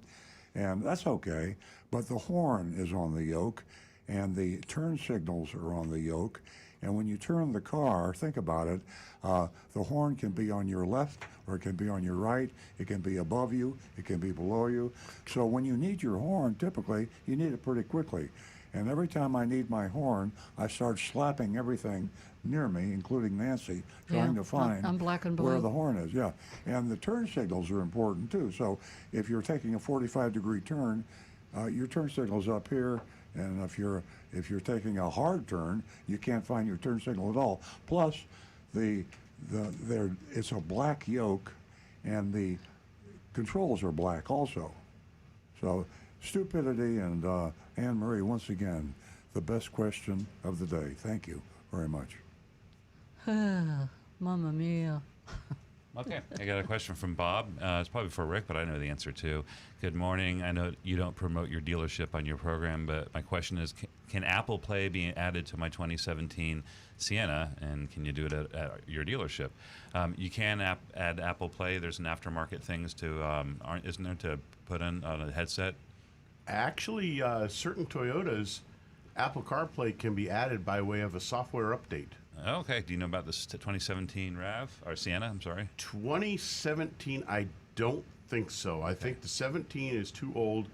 and that's okay, but the horn is on the yoke, and the turn signals are on the yoke, and when you turn the car, think about it, the horn can be on your left, or it can be on your right, it can be above you, it can be below you. So when you need your horn, typically, you need it pretty quickly. And every time I need my horn, I start slapping everything near me, including Nancy, trying to find I'm black and blue. where the horn is. Yeah, and the turn signals are important too. So if you're taking a 45-degree turn, your turn signal's up here, and if you're taking a hard turn, you can't find your turn signal at all. Plus, it's a black yoke, and the controls are black also. So stupidity. And Anne-Marie, once again, the best question of the day. Thank you very much. Mamma mia. Okay, I got a question from Bob. It's probably for Rick, but I know the answer too. Good morning. I know you don't promote your dealership on your program, but my question is, can Apple Play be added to my 2017 Sienna, and can you do it at your dealership? You can add Apple Play. There's an aftermarket things isn't there, to put in on a headset? Actually, certain Toyotas, Apple CarPlay can be added by way of a software update. Okay. Do you know about this 2017 RAV or Sienna? I'm sorry. 2017, I don't think so. I think the 17 is too old.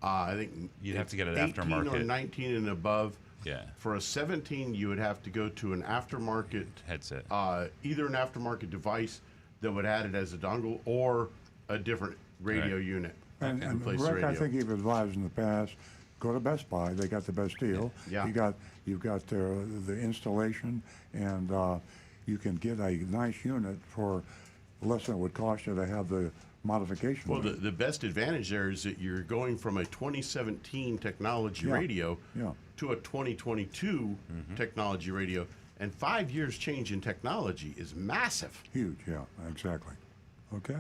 I think you'd have to get an 18 aftermarket or 19 and above. Yeah. For a 17, you would have to go to an aftermarket headset, either an aftermarket device that would add it as a dongle or a different radio unit. And Rick, I think you've advised in the past, go to Best Buy. They got the best deal. Yeah. You've got the installation, and you can get a nice unit for less than it would cost you to have the modification. Well, the best advantage there is that you're going from a 2017 technology radio to a 2022 technology radio, and 5 years change in technology is massive. Huge, yeah, exactly. Okay.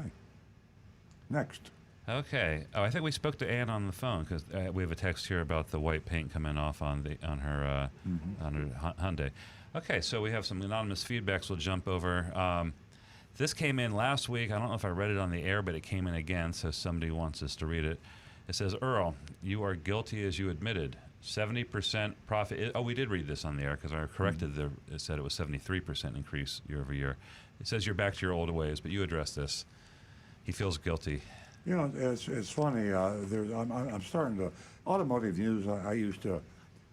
Next. Okay. Oh, I think we spoke to Ann on the phone because we have a text here about the white paint coming off on her Hyundai. Okay, so we have some anonymous feedbacks. We'll jump over. This came in last week. I don't know if I read it on the air, but it came in again, so somebody wants us to read it. It says, Earl, you are guilty as you admitted. 70% profit. We did read this on the air because I corrected it said it was 73% increase year over year. It says you're back to your old ways, but you addressed this. He feels guilty. You know, it's funny. I'm starting to automotive news. I used to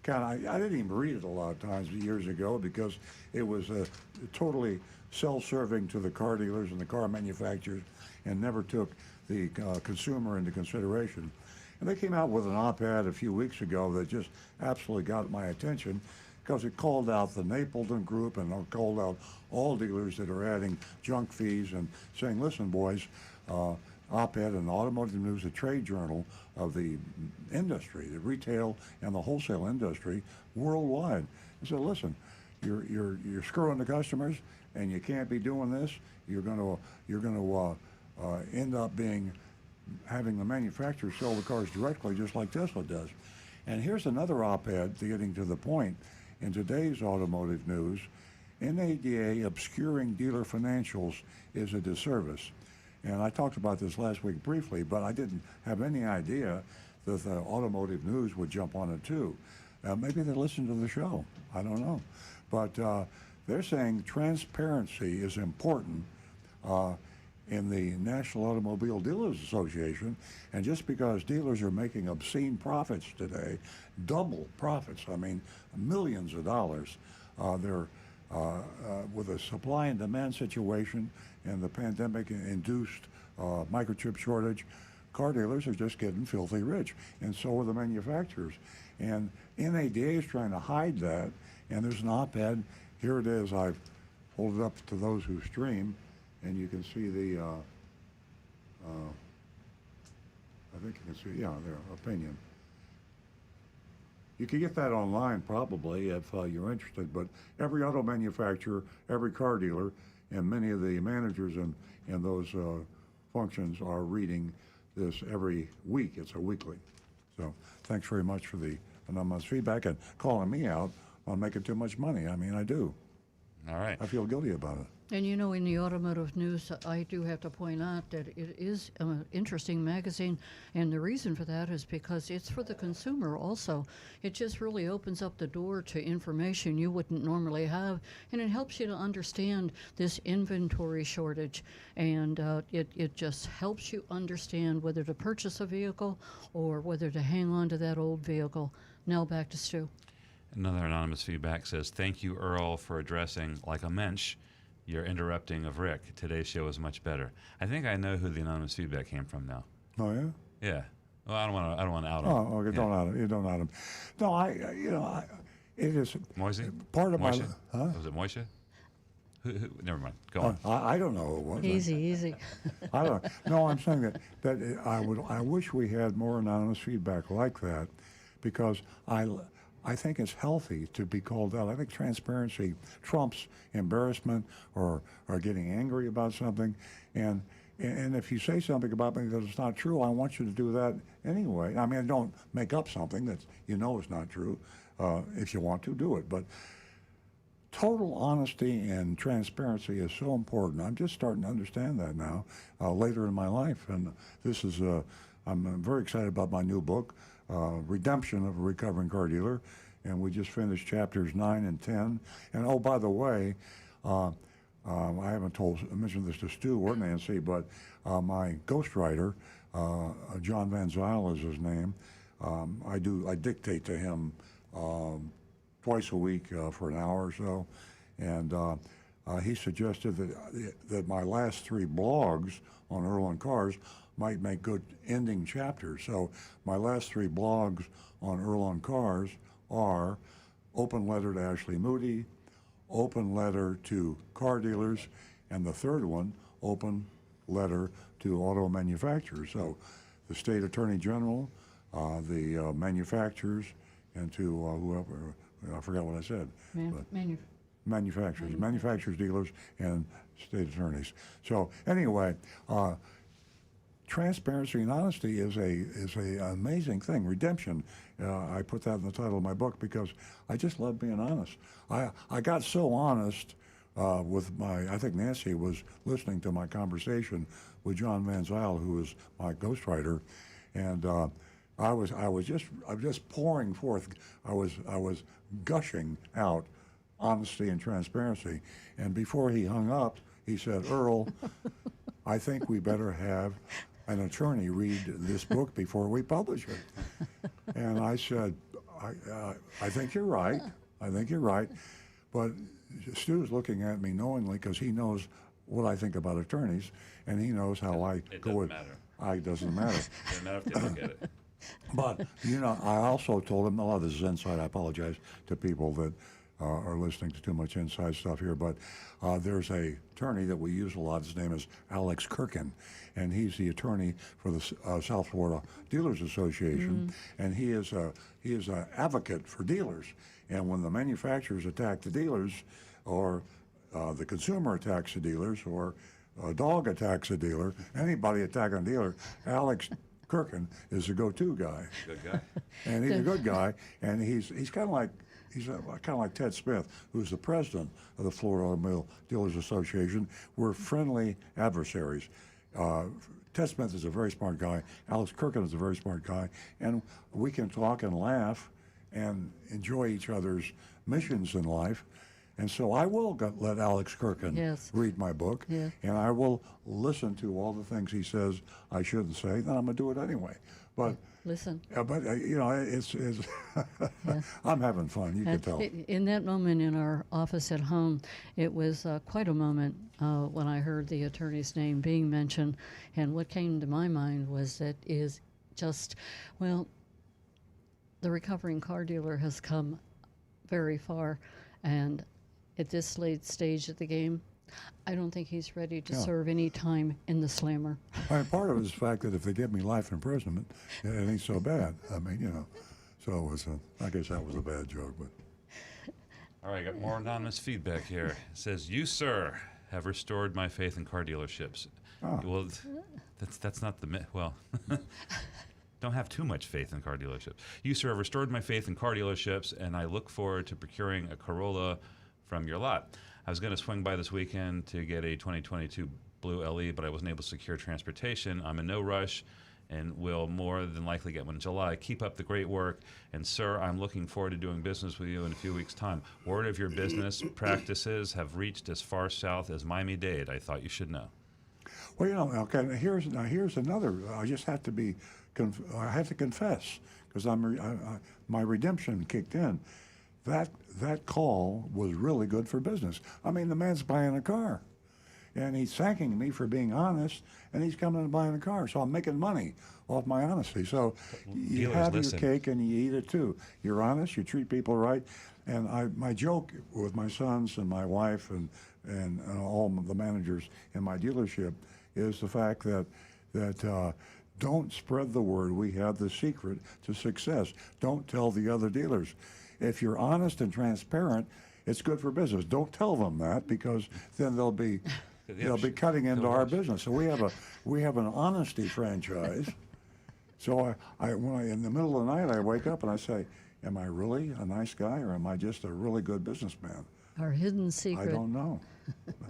I didn't even read it a lot of times years ago because it was totally self-serving to the car dealers and the car manufacturers, and never took the consumer into consideration. And they came out with an op-ed a few weeks ago that just absolutely got my attention because it called out the Napleton Group and it called out all dealers that are adding junk fees and saying, listen, boys, op-ed in Automotive News, a trade journal of the industry, the retail and the wholesale industry worldwide. And said, listen, you're screwing the customers, and you can't be doing this. You're going to end up having the manufacturer sell the cars directly, just like Tesla does. And here's another op-ed getting to the point in today's Automotive News. NADA obscuring dealer financials is a disservice. And I talked about this last week briefly, but I didn't have any idea that the Automotive News would jump on it too. Maybe they listen to the show. I don't know. But they're saying transparency is important in the National Automobile Dealers Association. And just because dealers are making obscene profits today, double profits, I mean, millions of dollars, they're with a supply and demand situation and the pandemic-induced microchip shortage, car dealers are just getting filthy rich, and so are the manufacturers. And NADA is trying to hide that, and there's an op-ed. Here it is. I've hold it up to those who stream, and you can see the, I think you can see, yeah, their opinion. You can get that online probably if you're interested, but every auto manufacturer, every car dealer, and many of the managers in those functions are reading this every week. It's a weekly. So thanks very much for the anonymous feedback and calling me out on making too much money. I mean, I do. All right. I feel guilty about it. And you know, in the Automotive News, I do have to point out that it is an interesting magazine, and the reason for that is because it's for the consumer also. It just really opens up the door to information you wouldn't normally have, and it helps you to understand this inventory shortage, and it just helps you understand whether to purchase a vehicle or whether to hang on to that old vehicle. Now back to Stu. Another anonymous feedback says, thank you, Earl, for addressing, like a mensch, your interrupting of Rick. Today's show is much better. I think I know who the anonymous feedback came from now. Oh, yeah? Yeah. Well, I don't want to out him. Oh, okay, yeah. Don't out him. You don't out him. No, it is Moisey? part of Moishe? my... Huh? Was it Moishe? Who, never mind. Go on. I don't know who it was. Easy. I don't. No, I'm saying that I wish we had more anonymous feedback like that, because I think it's healthy to be called out. I think transparency trumps embarrassment or getting angry about something. And if you say something about me that is not true, I want you to do that anyway. I mean, don't make up something that you know is not true. If you want to, do it. But total honesty and transparency is so important. I'm just starting to understand that now, later in my life. And this is, I'm very excited about my new book, Redemption of a Recovering Car Dealer. And we just finished chapters 9 and 10. And oh, by the way, I haven't mentioned this to Stu or Nancy, but my ghostwriter, John Van Zyl is his name. I dictate to him twice a week for an hour or so, and he suggested that my last 3 blogs on Earl on Cars might make good ending chapters. So my last 3 blogs on Earl on Cars are Open Letter to Ashley Moody, Open Letter to Car Dealers, and the third one, Open Letter to Auto Manufacturers. So the State Attorney General, the manufacturers, and to whoever, I forgot what I said. Manufacturers, dealers, and state attorneys. So anyway, transparency and honesty is a amazing thing. Redemption. I put that in the title of my book because I just love being honest. I got so honest with I think Nancy was listening to my conversation with John Van Zyl, who is my ghostwriter, and I was just pouring forth. I was gushing out honesty and transparency. And before he hung up, he said, "Earl, I think we better have an attorney read this book before we publish it." And I said, I think you're right. I think you're right. But Stu's looking at me knowingly because he knows what I think about attorneys, and he knows how I go with. It doesn't matter. It doesn't matter if they look at it. But, I also told him, a lot of this is inside. I apologize to people that are listening to too much inside stuff here. But there's a attorney that we use a lot. His name is Alex Kirkin, and he's the attorney for the South Florida Dealers Association. And he is an advocate for dealers. And when the manufacturers attack the dealers, or the consumer attacks the dealers, or a dog attacks a dealer, anybody attacking a dealer, Alex Kirkin is a go-to guy. Good guy. And he's a good guy, and he's kind of like Ted Smith, who's the president of the Florida Automobile Dealers Association. We're friendly adversaries. Ted Smith is a very smart guy. Alex Kirkin is a very smart guy, and we can talk and laugh and enjoy each other's missions in life. And so I will let Alex Kirkin read my book, and I will listen to all the things he says I shouldn't say. Then I'm going to do it anyway. But listen. It's I'm having fun. You can tell. In that moment in our office at home, it was quite a moment when I heard the attorney's name being mentioned, and what came to my mind was that is just, well, the recovering car dealer has come very far, and at this late stage of the game, I don't think he's ready to serve any time in the slammer. Part of it is the fact that if they give me life imprisonment, it ain't so bad. I mean, so it was I guess that was a bad joke. But all right, got more anonymous feedback here. It says, "You, sir, have restored my faith in car dealerships." Well, that's not the well. Don't have too much faith in car dealerships. "You, sir, have restored my faith in car dealerships, and I look forward to procuring a Corolla from your lot. I was going to swing by this weekend to get a 2022 Blue LE, but I wasn't able to secure transportation. I'm in no rush and will more than likely get one in July. Keep up the great work. And, sir, I'm looking forward to doing business with you in a few weeks' time. Word of your business practices have reached as far south as Miami-Dade. I thought you should know." Well, okay. Here's another. I just have to I have to confess because my redemption kicked in. That call was really good for business. I mean, the man's buying a car, and he's thanking me for being honest, and he's coming and buying a car. So I'm making money off my honesty. So you have your cake and you eat it too. You're honest. You treat people right. And my joke with my sons and my wife and all the managers in my dealership is the fact that don't spread the word. We have the secret to success. Don't tell the other dealers. if you're honest and transparent, it's good for business. Don't tell them that, because then they'll be cutting into our business. So we have an honesty franchise. So when in the middle of the night, I wake up and I say, am I really a nice guy, or am I just a really good businessman? Our hidden secret. I don't know.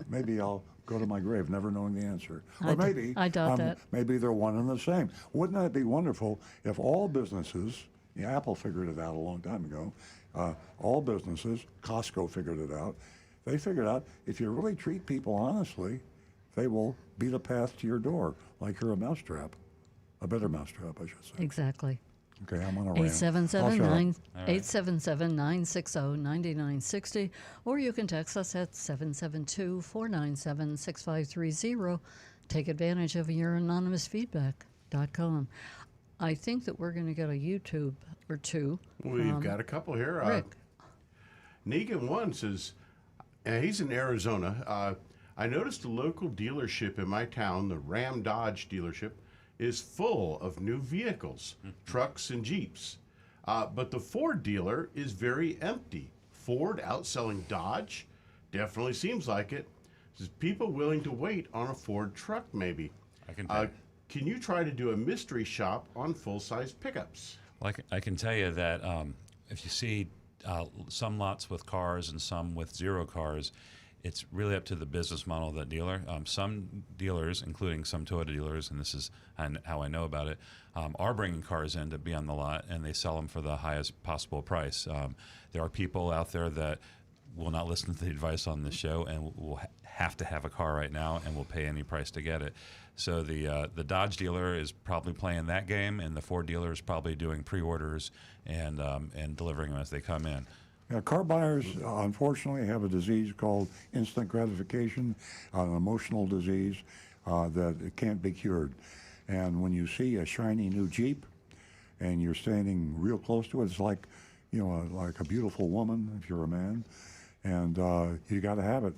Maybe I'll go to my grave never knowing the answer. I Or maybe I doubt that. maybe they're one and the same. Wouldn't that be wonderful if all businesses, Apple figured it out a long time ago, all businesses, Costco figured it out, they figured out if you really treat people honestly, they will beat a path to your door like you're a mousetrap. A better mousetrap, I should say. Exactly. Okay, I'm on a rant. I'll shut up. 877-960-9960, or you can text us at 772-497-6530. Take advantage of your anonymousfeedback.com. I think that we're going to get a YouTube or two. We've got a couple here. Rick. Negan One says, he's in Arizona. I noticed a local dealership in my town, the Ram Dodge dealership, is full of new vehicles, trucks and Jeeps. But the Ford dealer is very empty. Ford outselling Dodge? Definitely seems like it. Is people willing to wait on a Ford truck, maybe? I can Can you try to do a mystery shop on full-size pickups? Well, I can tell you that if you see some lots with cars and some with zero cars, it's really up to the business model of that dealer. Some dealers, including some Toyota dealers, and this is how I know about it, are bringing cars in to be on the lot, and they sell them for the highest possible price. There are people out there that will not listen to the advice on the show and will have to have a car right now and will pay any price to get it. So the Dodge dealer is probably playing that game, and the Ford dealer is probably doing pre-orders and delivering them as they come in. Yeah, car buyers, unfortunately, have a disease called instant gratification, an emotional disease that it can't be cured. And when you see a shiny new Jeep and you're standing real close to it, it's like, like a beautiful woman if you're a man, and you got to have it,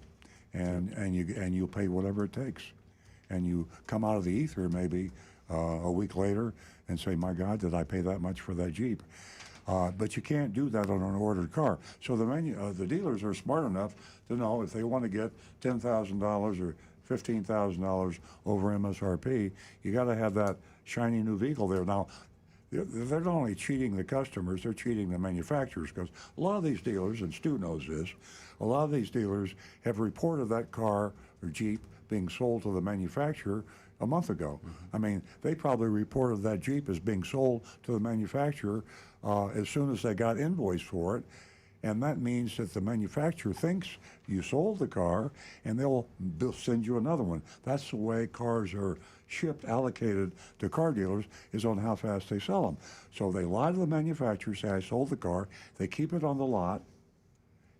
and you pay whatever it takes, and you come out of the ether maybe a week later and say, my God, did I pay that much for that Jeep? But you can't do that on an ordered car. So the dealers are smart enough to know if they want to get $10,000 or $15,000 over MSRP, you got to have that shiny new vehicle there. Now, they're not only cheating the customers, they're cheating the manufacturers, because a lot of these dealers, and Stu knows this, a lot of these dealers have reported that car or Jeep being sold to the manufacturer a month ago. I mean, they probably reported that Jeep as being sold to the manufacturer as soon as they got invoiced for it, and that means that the manufacturer thinks you sold the car, and they'll send you another one. That's the way cars are shipped, allocated to car dealers, is on how fast they sell them. So they lie to the manufacturer, say, I sold the car, they keep it on the lot,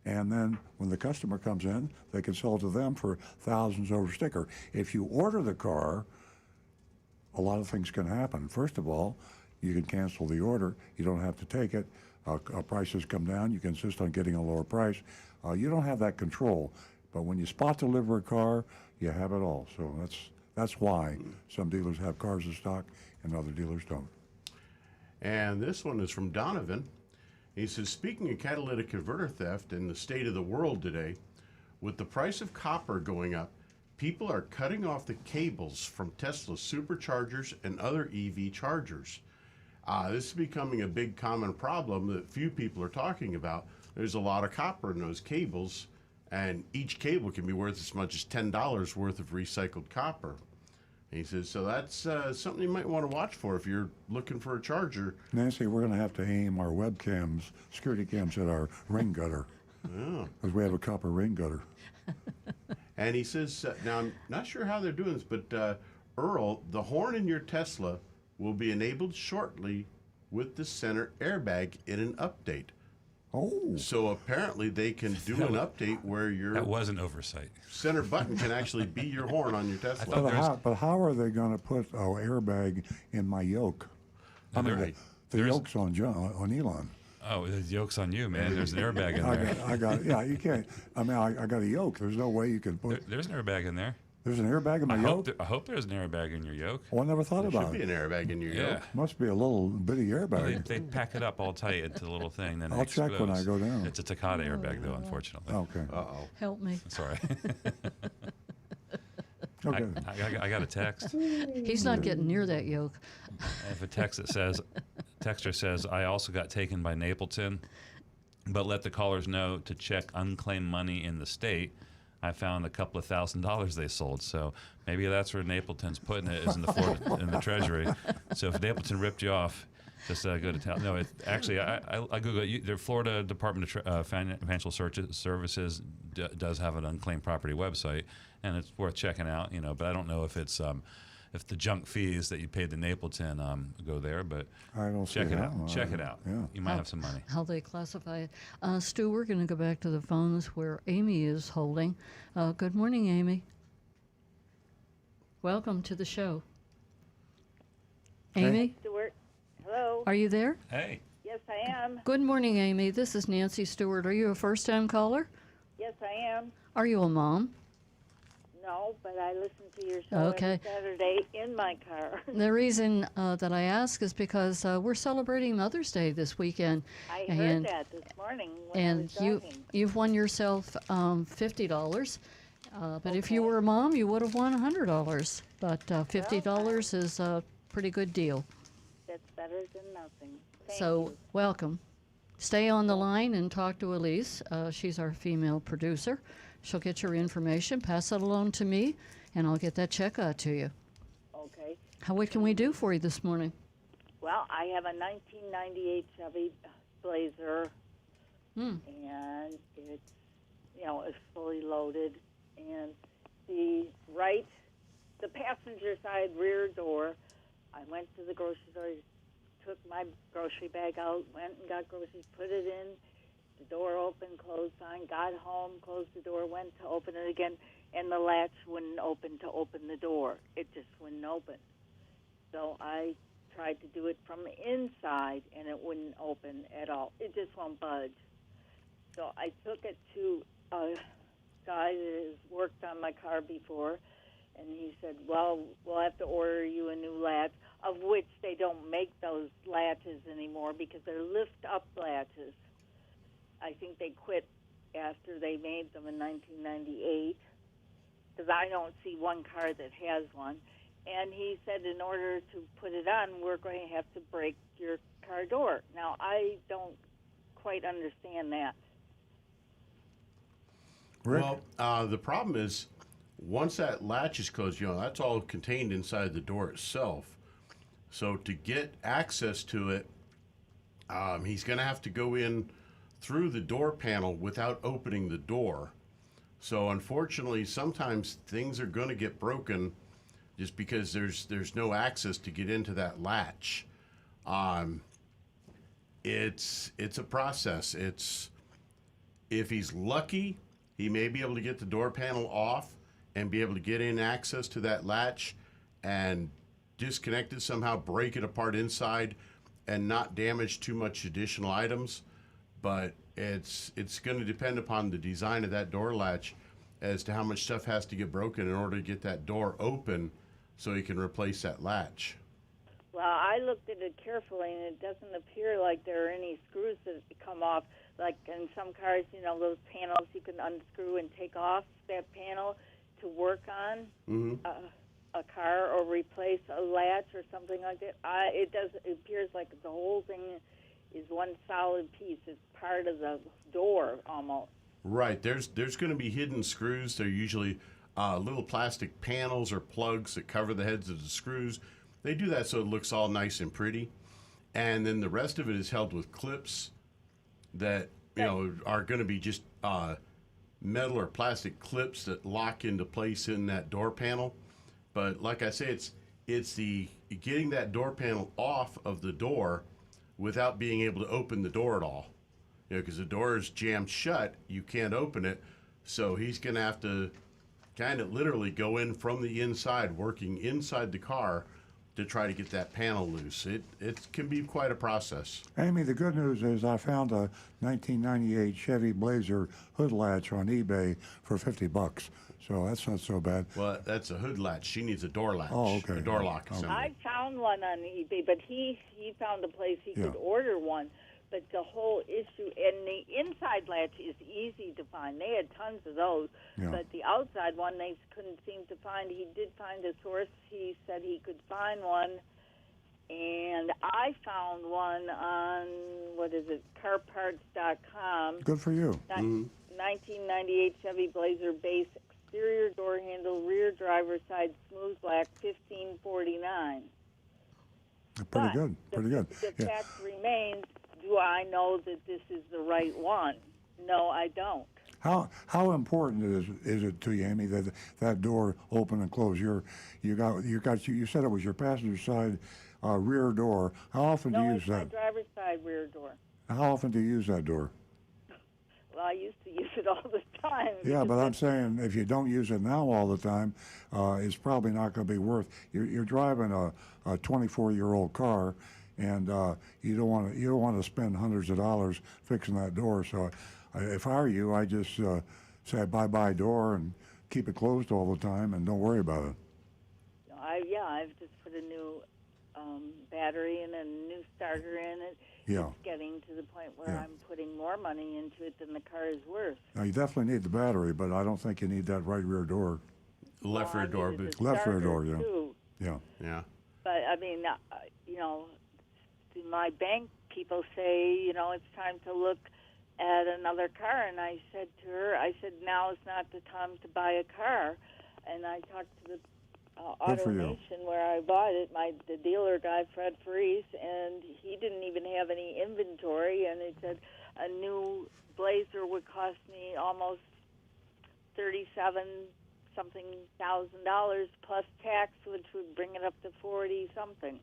and then when the customer comes in, they can sell it to them for thousands over sticker. If you order the car, a lot of things can happen. First of all, you can cancel the order. You don't have to take it. Prices come down. You can insist on getting a lower price. You don't have that control. But when you spot deliver a car, you have it all. So that's why some dealers have cars in stock and other dealers don't. And this one is from Donovan. He says, speaking of catalytic converter theft and the state of the world today, with the price of copper going up, people are cutting off the cables from Tesla superchargers and other EV chargers. This is becoming a big common problem that few people are talking about. There's a lot of copper in those cables, and each cable can be worth as much as $10 worth of recycled copper. And he says, so that's something you might want to watch for if you're looking for a charger. Nancy, we're going to have to aim our webcams, security cams, at our ring gutter. Yeah. Because we have a copper ring gutter. And he says, now I'm not sure how they're doing this, but Earl, the horn in your Tesla will be enabled shortly with the center airbag in an update. Oh. So apparently they can do an update where your That was an oversight. center button can actually be your horn on your Tesla. But how are they going to put an airbag in my yoke? No, I mean, there- the yoke's on Elon. Oh, the yoke's on you, man. There's an airbag in there. I got, yeah, you can't. I mean, I got a yoke. There's no way you can put. There's an airbag in there. There's an airbag in my yoke? I hope there's an airbag in your yoke. Oh, I never thought There about should it. be an airbag in your Yeah. yoke. Must be a little bitty airbag. They pack it up all tight into the little thing, then I'll it check when I explodes. go down. It's a Takata airbag, though, unfortunately. Okay. Uh-oh. Help me. Sorry. Okay. I got a text. He's not getting near that yoke. If a texter says, I also got taken by Napleton, but let the callers know to check unclaimed money in the state. I found a couple of $1,000s they sold, so maybe that's where Napleton's putting it, is in the Treasury. So if Napleton ripped you off, just go to town. No, actually, I Googled it. The Florida Department of Financial Services does have an unclaimed property website, and it's worth checking out. But I don't know if it's if the junk fees that you paid to Napleton go there. But I don't check see it how. out. Check it out. Yeah. You might have some money. How they classify it. Stu, we're going to go back to the phones where Amy is holding. Good morning, Amy. Welcome to the show. Amy? Stewart. Hello. Are you there? Hey. Yes, I am. Good morning, Amy. This is Nancy Stewart. Are you a first-time caller? Yes, I am. Are you a mom? No, but I listen to your show Okay. every Saturday in my car. The reason that I ask is because we're celebrating Mother's Day this weekend. I heard that this morning when I And was driving. you've won yourself $50. But if you were a mom, you would have won $100. But $50 is a pretty good deal. That's better than nothing. Thank So you. welcome. Stay on the line and talk to Elise. She's our female producer. She'll get your information, pass it along to me, and I'll get that check out to you. Okay. What can we do for you this morning? Well, I have a 1998 Chevy Blazer, and it's, it's fully loaded. And the passenger side rear door, I went to the grocery store, took my grocery bag out, went and got groceries, put it in. The door opened, closed, fine, got home, closed the door, went to open it again, and the latch wouldn't open to open the door. It just wouldn't open. So I tried to do it from inside, and it wouldn't open at all. It just won't budge. So I took it to a guy that has worked on my car before, and he said, well, we'll have to order you a new latch, of which they don't make those latches anymore because they're lift-up latches. I think they quit after they made them in 1998, because I don't see one car that has one. And he said in order to put it on, we're going to have to break your car door. Now, I don't quite understand that. Well, the problem is once that latch is closed, that's all contained inside the door itself. So to get access to it, he's going to have to go in through the door panel without opening the door. So unfortunately, sometimes things are going to get broken just because there's no access to get into that latch. It's a process. If he's lucky, he may be able to get the door panel off and be able to get in access to that latch and disconnect it somehow, break it apart inside, and not damage too much additional items. But it's going to depend upon the design of that door latch as to how much stuff has to get broken in order to get that door open so you can replace that latch. Well, I looked at it carefully, and it doesn't appear like there are any screws that come off. Like in some cars, those panels you can unscrew and take off that panel to work on a car or replace a latch or something like that. It appears like the whole thing is one solid piece. It's part of the door almost. Right. There's going to be hidden screws. They're usually little plastic panels or plugs that cover the heads of the screws. They do that so it looks all nice and pretty. And then the rest of it is held with clips that, are going to be just metal or plastic clips that lock into place in that door panel. But like I say, it's the getting that door panel off of the door without being able to open the door at all. Because the door is jammed shut, you can't open it. So he's going to have to kind of literally go in from the inside, working inside the car to try to get that panel loose. It can be quite a process. Amy, the good news is I found a 1998 Chevy Blazer hood latch on eBay for $50. So that's not so bad. Well, that's a hood latch. She needs a door latch. Oh, okay. A door lock. Okay. assembly. I found one on eBay, but he found a place he could order one. But the whole issue, and the inside latch is easy to find. They had tons of those, but the outside one they couldn't seem to find. He did find a source. He said he could find one, and I found one on, carparts.com. Good for you. 1998 Chevy Blazer base exterior door handle, rear driver side, smooth black, $15.49. Pretty good. The fact remains, do I know that this is the right one? No, I don't. How important is it to you, Amy, that door open and close? You said it was your passenger side rear door. How often do you use that? No, it's my driver's side rear door. How often do you use that door? Well, I used to use it all the time. Yeah, but I'm saying if you don't use it now all the time, it's probably not going to be worth. You're driving a 24-year-old car, and you don't want to spend hundreds of dollars fixing that door. So, if I were you, I just say bye-bye door and keep it closed all the time and don't worry about it. I've just put a new battery and a new starter in it. Yeah. It's getting to the point where I'm putting more money into it than the car is worth. Now, you definitely need the battery, but I don't think you need that right rear door. Left rear door. Left rear door, yeah. Too. Yeah. But, I mean, my bank people say, it's time to look at another car. And I said to her, now is not the time to buy a car. And I talked to the AutoNation where I bought it, the dealer guy, Fred Freese, and he didn't even have any inventory. And he said a new Blazer would cost me almost $37-something thousand plus tax, which would bring it up to 40-something.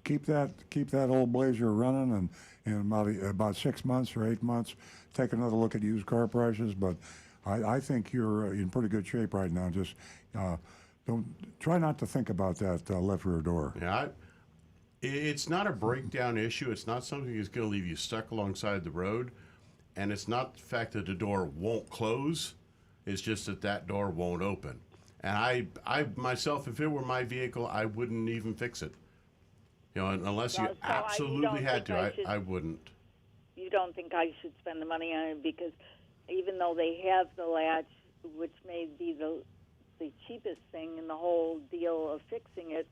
Keep that old Blazer running, and in about 6 months or 8 months, take another look at used car prices. But I think you're in pretty good shape right now. Just don't try not to think about that left rear door. Yeah, it's not a breakdown issue. It's not something that's going to leave you stuck alongside the road, and it's not the fact that the door won't close. It's just that door won't open. And I myself, if it were my vehicle, I wouldn't even fix it. Unless you absolutely had to, I wouldn't. You don't think I should spend the money on it because even though they have the latch, which may be the cheapest thing in the whole deal of fixing it,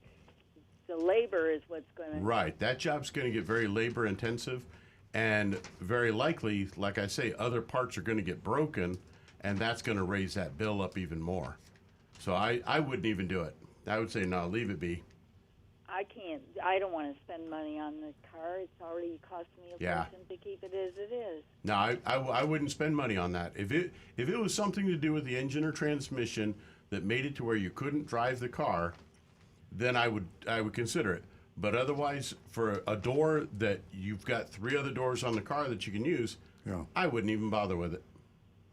the labor is what's going to... Right. That job's going to get very labor intensive, and very likely, like I say, other parts are going to get broken, and that's going to raise that bill up even more. So I wouldn't even do it. I would say, no, leave it be. I don't want to spend money on the car. It's already cost me a fortune to keep it as it is. No, I wouldn't spend money on that. If it was something to do with the engine or transmission that made it to where you couldn't drive the car, then I would consider it. But otherwise, for a door that you've got 3 other doors on the car that you can use, I wouldn't even bother with it.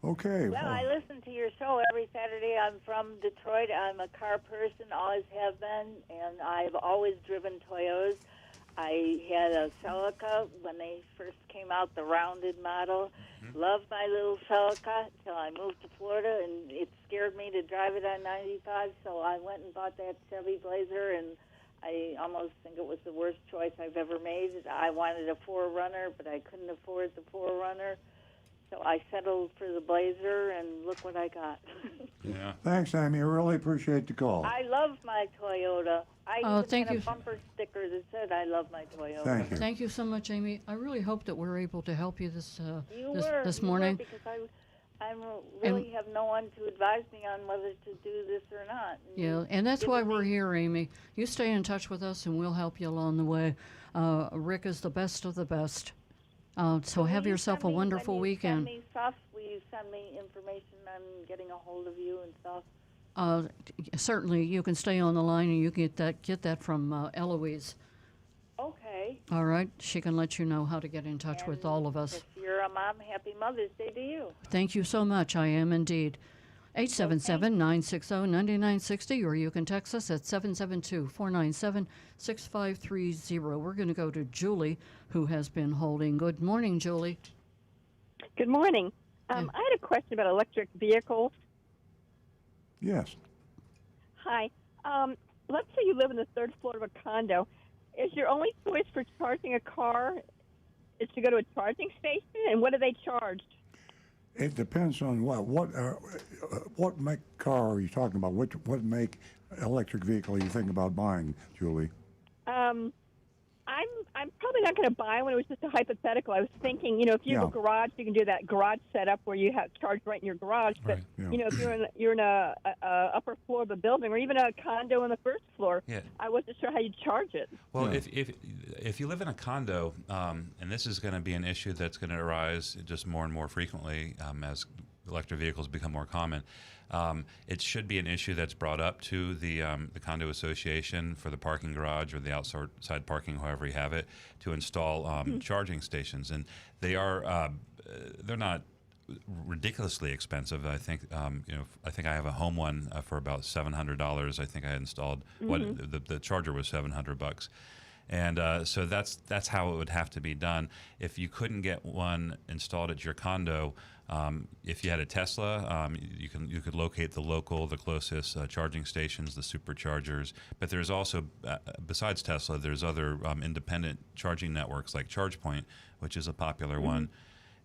Okay. Well, I listen to your show every Saturday. I'm from Detroit. I'm a car person, always have been, and I've always driven Toyotas. I had a Celica when they first came out, the rounded model. Loved my little Celica until I moved to Florida, and it scared me to drive it on 95, so I went and bought that Chevy Blazer, and I almost think it was the worst choice I've ever made. I wanted a 4Runner, but I couldn't afford the 4Runner. So I settled for the Blazer, and look what I got. Yeah. Thanks, Amy. I really appreciate the call. I love my Toyota. I even had a bumper sticker that said I love my Toyota. Thank you. Thank you so much, Amy. I really hope that we're able to help you this You morning. were, because I really have no one to advise me on whether to do this or not. Yeah, and that's why we're here, Amy. You stay in touch with us, and we'll help you along the way. Rick is the best of the best. So have yourself a wonderful weekend. Will you send me information on getting a hold of you and stuff? Certainly, you can stay on the line, and you can get that from Eloise. Okay. All right, she can let you know how to get in touch with all of us. If you're a mom, happy Mother's Day to you. Thank you so much. I am indeed. 877-960-9960, or you can text us at 772-497-6530. We're going to go to Julie, who has been holding. Good morning, Julie. Good morning. I had a question about electric vehicles. Yes. Hi. Let's say you live in the third floor of a condo. Is your only choice for charging a car is to go to a charging station? And what do they charge? It depends on what make car are you talking about? What make electric vehicle are you thinking about buying, Julie? I'm probably not going to buy one. It was just a hypothetical. I was thinking, if you have a garage, you can do that garage setup where you have charge right in your garage. But if you're in a upper floor of a building or even a condo on the first floor, I wasn't sure how you charge it. Well, if you live in a condo, and this is going to be an issue that's going to arise just more and more frequently as electric vehicles become more common. It should be an issue that's brought up to the condo association for the parking garage or the outside parking, however you have it, to install charging stations. And they're not ridiculously expensive. I think I think I have a home one for about $700. I think I installed the charger was $700. And so that's how it would have to be done. If you couldn't get one installed at your condo, if you had a Tesla, you could locate the closest charging stations, the superchargers. But there's also, besides Tesla, there's other independent charging networks like ChargePoint, which is a popular one.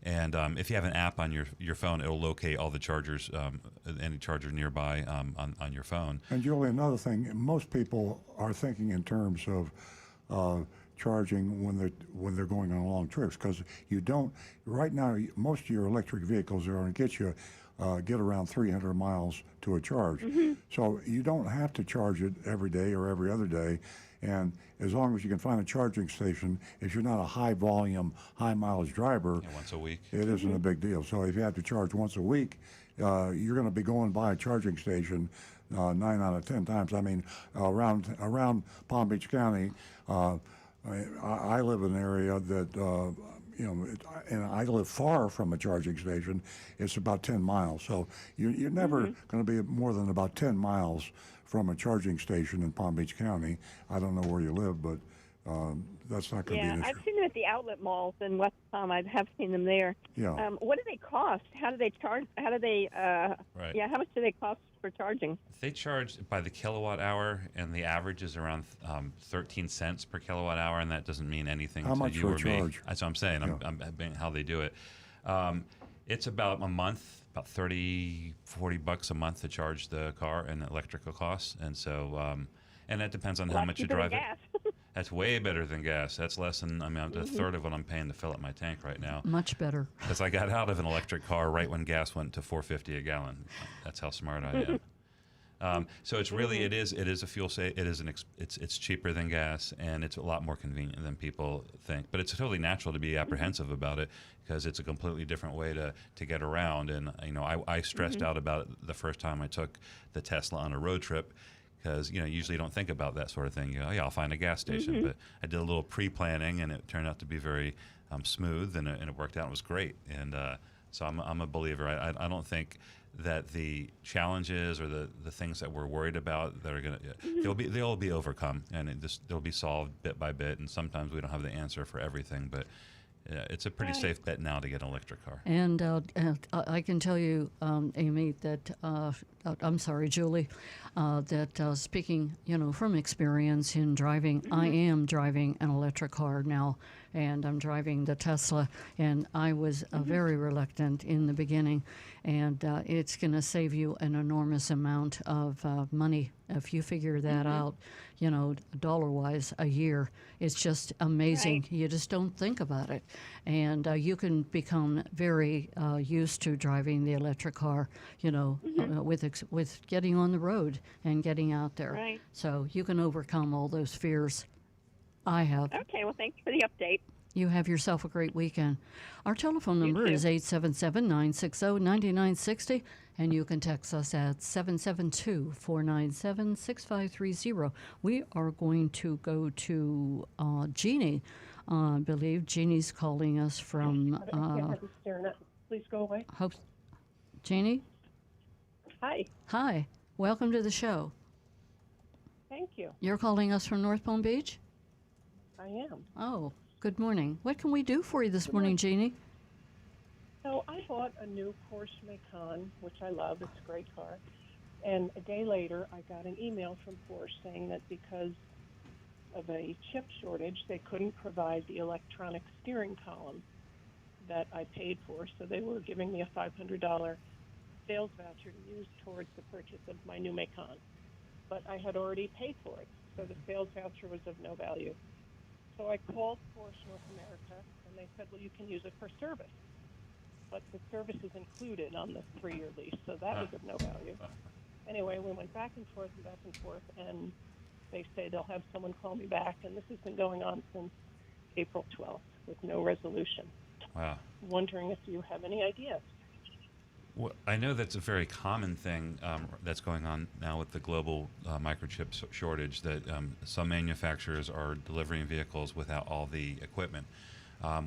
And if you have an app on your phone, it'll locate all the chargers, any charger nearby on your phone. And Julie, another thing, most people are thinking in terms of charging when they're going on long trips, because you don't right now. Most of your electric vehicles are going to get around 300 miles to a charge, so you don't have to charge it every day or every other day. And as long as you can find a charging station, if you're not a high volume, high mileage driver, once a week, it isn't a big deal. So if you have to charge once a week, you're going to be going by a charging station 9 out of 10 times. I mean, around Palm Beach County, I live in an area that and I live far from a charging station. It's about 10 miles, so you're never going to be more than about 10 miles from a charging station in Palm Beach County. I don't know where you live, but that's not going to be an issue. I've seen them at the outlet malls in West Palm. I have seen them there. Yeah. What do they cost? How do they charge? How do they? Right. Yeah. How much do they cost for charging? They charge by the kilowatt hour, and the average is around 13 cents per kilowatt hour, and that doesn't mean anything How to much you for or a me. charge? That's what I'm saying. Yeah. I'm how they do it. It's about a month, about $30, $40 a month to charge the car and the electrical costs, and so and that depends on how much you drive it. That's way better than gas. That's less than, a third of what I'm paying to fill up my tank right now. Much better. Because I got out of an electric car right when gas went to $4.50 a gallon. That's how smart I am. So it's really it is a fuel save. It's cheaper than gas, and it's a lot more convenient than people think. But it's totally natural to be apprehensive about it because it's a completely different way to get around. And I stressed out about it the first time I took the Tesla on a road trip. Because usually you don't think about that sort of thing. I'll find a gas station. But I did a little pre-planning, and it turned out to be very smooth, and it worked out. It was great, and so I'm a believer. I don't think that the challenges or the things that we're worried about that are they'll be overcome, and they'll be solved bit by bit. And sometimes we don't have the answer for everything, but it's a pretty safe bet now to get an electric car. And I can tell you, Amy, that I'm sorry, Julie, that speaking, from experience in driving, I am driving an electric car now, and I'm driving the Tesla, and I was very reluctant in the beginning, and it's going to save you an enormous amount of money if you figure that out, dollar-wise a year. It's just amazing. Right. You just don't think about it. And you can become very used to driving the electric car, with getting on the road and getting out there. Right. So you can overcome all those fears. I have. Okay, well, thanks for the update. You have yourself a great weekend. Our telephone number is 877-960-9960, and you can text us at 772-497-6530. We are going to go to Jeannie. I believe Jeannie's calling us from... Please go away. Jeannie? Hi. Hi. Welcome to the show. Thank you. You're calling us from North Palm Beach? I am. Oh, good morning. What can we do for you this morning, Jeannie? So I bought a new Porsche Macan, which I love. It's a great car. And a day later, I got an email from Porsche saying that because of a chip shortage, they couldn't provide the electronic steering column that I paid for. So they were giving me a $500 sales voucher to use towards the purchase of my new Macan. But I had already paid for it, so the sales voucher was of no value. So I called Porsche North America, and they said, well, you can use it for service. But the service is included on the 3-year lease, so that was of no value. Anyway, we went back and forth, and they say they'll have someone call me back, and this has been going on since April 12th with no resolution. Wow. I'm wondering if you have any ideas. Well, I know that's a very common thing that's going on now with the global microchip shortage, that some manufacturers are delivering vehicles without all the equipment,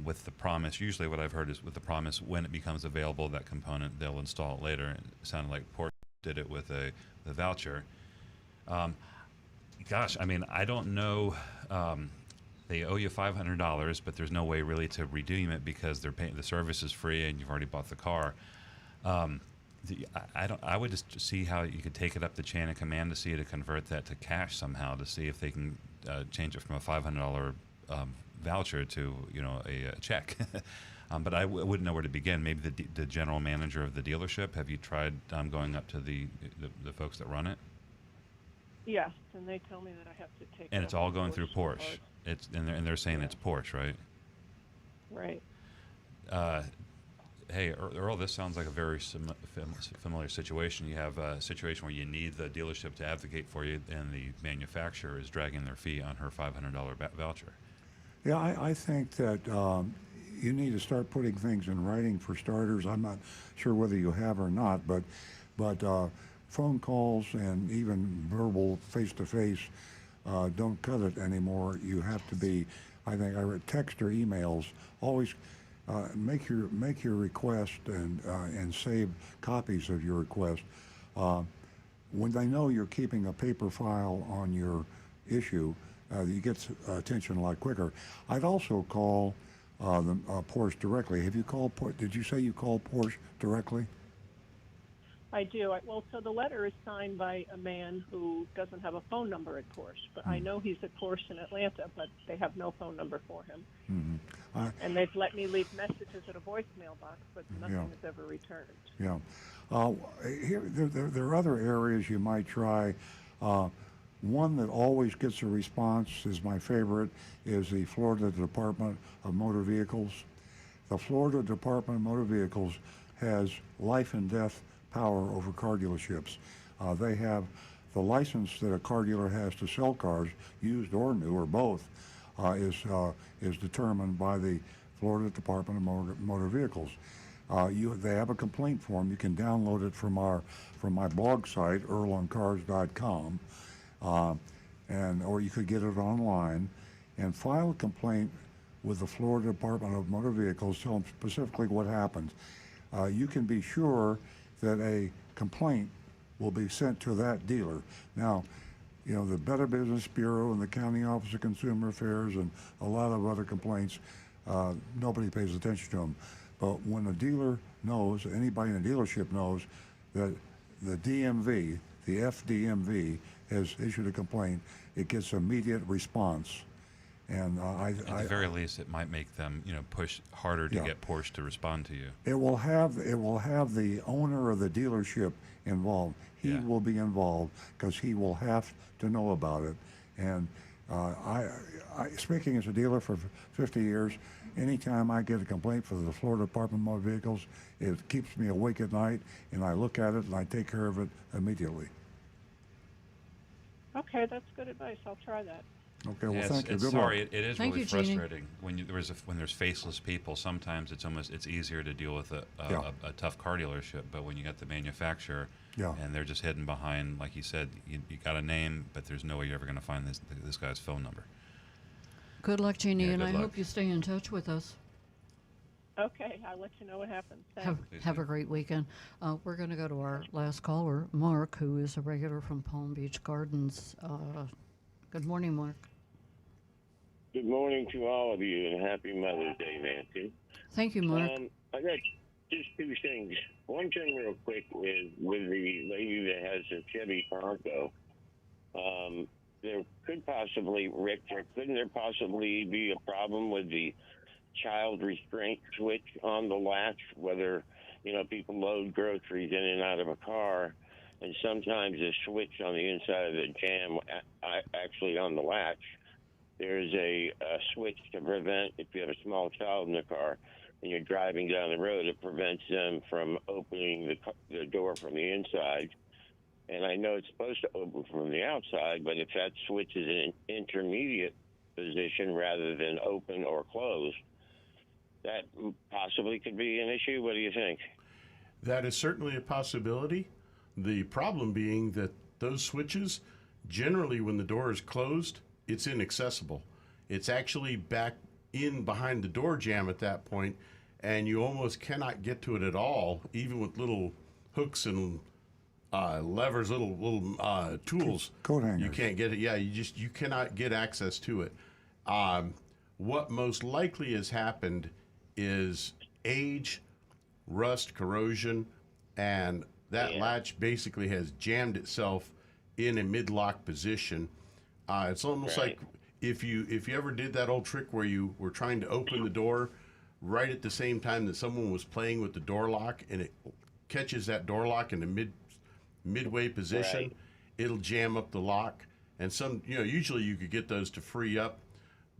with the promise, usually what I've heard is with the promise when it becomes available, that component, they'll install it later. It sounded like Porsche did it with the voucher. Gosh, I mean, I don't know. They owe you $500, but there's no way really to redeem it because they're paying, the service is free and you've already bought the car. I would just see how you could take it up the chain of command to see to convert that to cash somehow, to see if they can change it from a $500 voucher to a check. But I wouldn't know where to begin. Maybe the general manager of the dealership. Have you tried going up to the folks that run it? Yes, and they tell me that I have to take. And it's all going through Porsche. Card. It's and they're saying it's Porsche, right? Right. Hey, Earl, this sounds like a very familiar situation. You have a situation where you need the dealership to advocate for you, and the manufacturer is dragging their fee on her $500 voucher. Yeah, I think that you need to start putting things in writing for starters. I'm not sure whether you have or not, but phone calls and even verbal face-to-face don't cut it anymore. You have to be, I think, text or emails. Always make your request and save copies of your request. When they know you're keeping a paper file on your issue, you get attention a lot quicker. I'd also call Porsche directly. Have you called? Did you say you called Porsche directly? I do. Well, so the letter is signed by a man who doesn't have a phone number at Porsche, but I know he's at Porsche in Atlanta, but they have no phone number for him. Mm-hmm. And they've let me leave messages at a voicemail box, but nothing has ever returned. Yeah. There are other areas you might try. One that always gets a response is my favorite, is the Florida Department of Motor Vehicles. The Florida Department of Motor Vehicles has life and death power over car dealerships. They have the license that a car dealer has to sell cars, used or new or both, is determined by the Florida Department of Motor Vehicles. They have a complaint form. You can download it from my blog site, earloncars.com, or you could get it online and file a complaint with the Florida Department of Motor Vehicles, tell them specifically what happened. You can be sure that a complaint will be sent to that dealer. Now, the Better Business Bureau and the County Office of Consumer Affairs and a lot of other complaints, nobody pays attention to them. But when a dealer knows, anybody in a dealership knows, that the DMV, the FDMV, has issued a complaint, it gets immediate response. And at the very least, it might make them, push harder to get Porsche to respond to you. It will have the owner of the dealership involved. He will be involved because he will have to know about it. And speaking as a dealer for 50 years, anytime I get a complaint from the Florida Department of Motor Vehicles, it keeps me awake at night, and I look at it and I take care of it immediately. Okay, that's good advice. I'll try that. Okay, well, thank you. Good sorry, luck. it is Thank really you, Jeannie. frustrating when there's faceless people. Sometimes it's easier to deal with a tough car dealership, but when you got the manufacturer and they're just hidden behind, like you said, you got a name, but there's no way you're ever going to find this guy's phone number. Good luck, Jeannie, and good I luck. hope you stay in touch with us. Okay, I'll let you know what happens. Have a great weekend. We're going to go to our last caller, Mark, who is a regular from Palm Beach Gardens. Good morning, Mark. Good morning to all of you, and happy Mother's Day, Nancy. Thank you, Mark. I got just two things. One thing real quick is with the lady that has a Chevy Bronco, there could possibly, Rick, couldn't there possibly be a problem with the child restraint switch on the latch, whether, people load groceries in and out of a car, and sometimes the switch on the inside of the jam, actually on the latch, there's a switch to prevent, if you have a small child in the car and you're driving down the road, it prevents them from opening the door from the inside. And I know it's supposed to open from the outside, but if that switch is in an intermediate position rather than open or closed, that possibly could be an issue. What do you think? That is certainly a possibility. The problem being that those switches, generally when the door is closed, it's inaccessible. It's actually back in behind the door jamb at that point, and you almost cannot get to it at all, even with little hooks and levers, little tools. Coat hangers. You can't get it. Yeah, you cannot get access to it. What most likely has happened is age, rust, corrosion, and that latch basically has jammed itself in a mid-lock position. It's almost like if you ever did that old trick where you were trying to open the door right at the same time that someone was playing with the door lock, and it catches that door lock in the midway position, it'll jam up the lock. And usually you could get those to free up,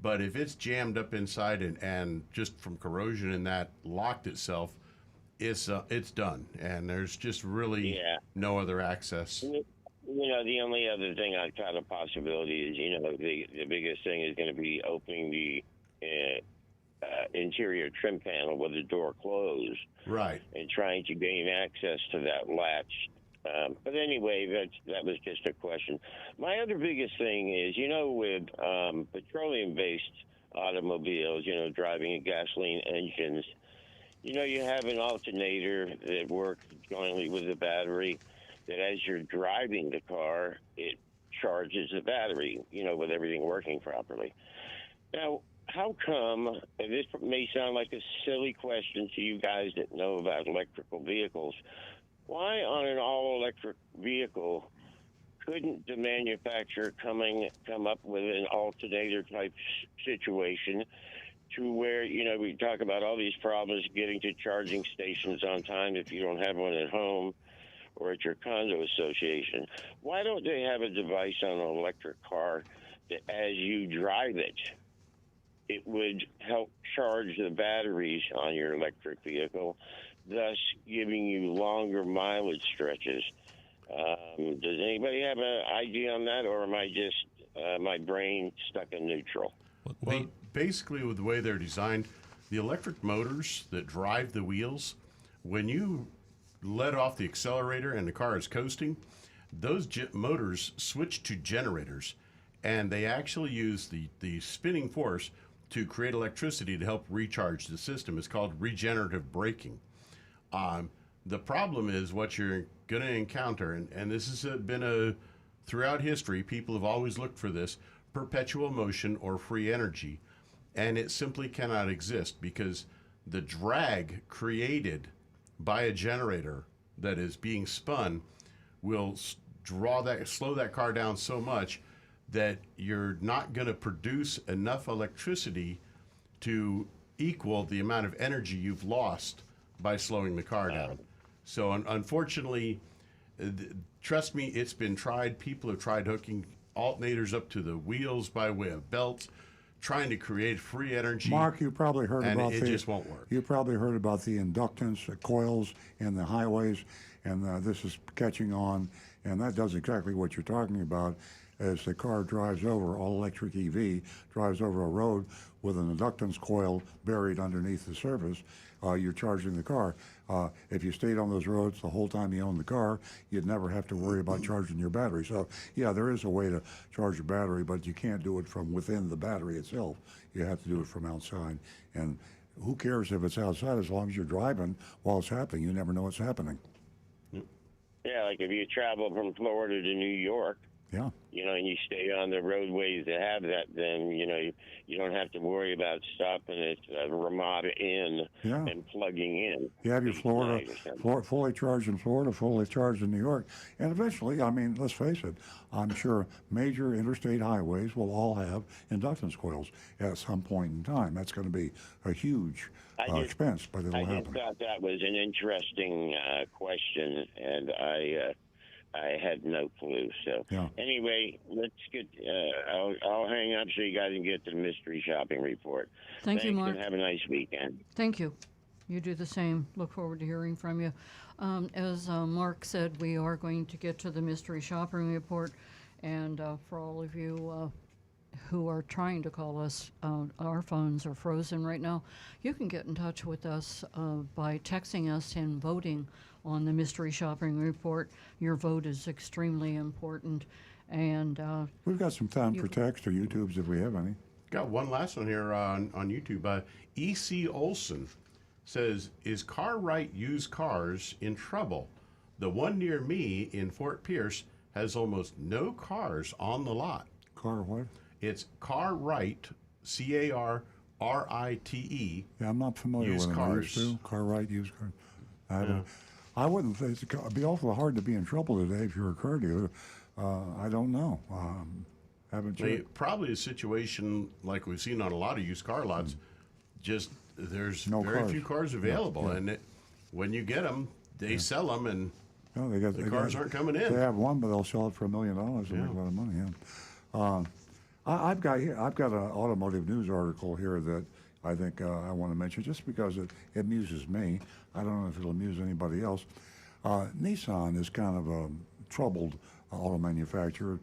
but if it's jammed up inside and just from corrosion and that locked itself, it's done, and there's just really no other access. The only other thing I thought a possibility is, the biggest thing is going to be opening the interior trim panel with the door closed. Right. And trying to gain access to that latch. But anyway, that was just a question. My other biggest thing is, with petroleum-based automobiles, driving gasoline engines, you have an alternator that works jointly with the battery, that as you're driving the car, it charges the battery, with everything working properly. Now, how come, and this may sound like a silly question to you guys that know about electrical vehicles, why on an all-electric vehicle couldn't the manufacturer come up with an alternator-type situation to where, we talk about all these problems getting to charging stations on time if you don't have one at home or at your condo association. Why don't they have a device on an electric car that as you drive it, it would help charge the batteries on your electric vehicle, thus giving you longer mileage stretches? Does anybody have an idea on that, or am I just my brain stuck in neutral? Well, basically with the way they're designed, the electric motors that drive the wheels, when you let off the accelerator and the car is coasting, those motors switch to generators, and they actually use the spinning force to create electricity to help recharge the system. It's called regenerative braking. The problem is what you're going to encounter, and this has been throughout history, people have always looked for this, perpetual motion or free energy, and it simply cannot exist because the drag created by a generator that is being spun will slow that car down so much that you're not going to produce enough electricity to equal the amount of energy you've lost by slowing the car down. So unfortunately, trust me, it's been tried. People have tried hooking alternators up to the wheels by way of belts, trying to create free energy. Mark, you probably heard about it just won't work. You probably heard about the inductance coils in the highways, and this is catching on, and that does exactly what you're talking about. As the car drives over, all electric EV drives over a road with an inductance coil buried underneath the surface, you're charging the car. If you stayed on those roads the whole time you owned the car, you'd never have to worry about charging your battery. So, yeah, there is a way to charge your battery, but you can't do it from within the battery itself. You have to do it from outside. And who cares if it's outside as long as you're driving while it's happening? You never know what's happening. Yeah, like if you travel from Florida to New York, Yeah. and you stay on the roadways that have that, then, you don't have to worry about stopping at Ramada Inn Yeah. and plugging in. You have your Florida, Night or something. fully charged in Florida, fully charged in New York. And eventually, I mean, let's face it, I'm sure major interstate highways will all have inductance coils at some point in time. That's going to be a huge expense, but it'll I happen. just thought that was an interesting question, and I had no clue. So anyway, let's get. I'll hang up so you guys can get to the mystery shopping report. Thank you, Thanks, Mark. and have a nice weekend. Thank you. You do the same. Look forward to hearing from you. As Mark said, we are going to get to the mystery shopping report, and for all of you who are trying to call us, our phones are frozen right now. You can get in touch with us by texting us and voting on the mystery shopping report. Your vote is extremely important. And we've got some time for text or YouTubes if we have any. Got one last one here on YouTube. E.C. Olson says, is Cartwright Used Cars in trouble? The one near me in Fort Pierce has almost no cars on the lot. Car what? It's Cartwright, C-A-R-R-I-T-E. Yeah, I'm not familiar used with them. cars. Cartwright used cars. I wouldn't think it'd be awful hard to be in trouble today if you're a car dealer. I don't know. Haven't checked. Probably a situation like we've seen on a lot of used car lots. Just there's No very cars. few cars available, Yeah. and when you get them, they sell them, and No, the cars aren't coming in. They have one, but they'll sell it for $1 million and make a lot of money. Yeah. I've got an automotive news article here that I think I want to mention just because it amuses me. I don't know if it'll amuse anybody else. Nissan is kind of a troubled auto manufacturer.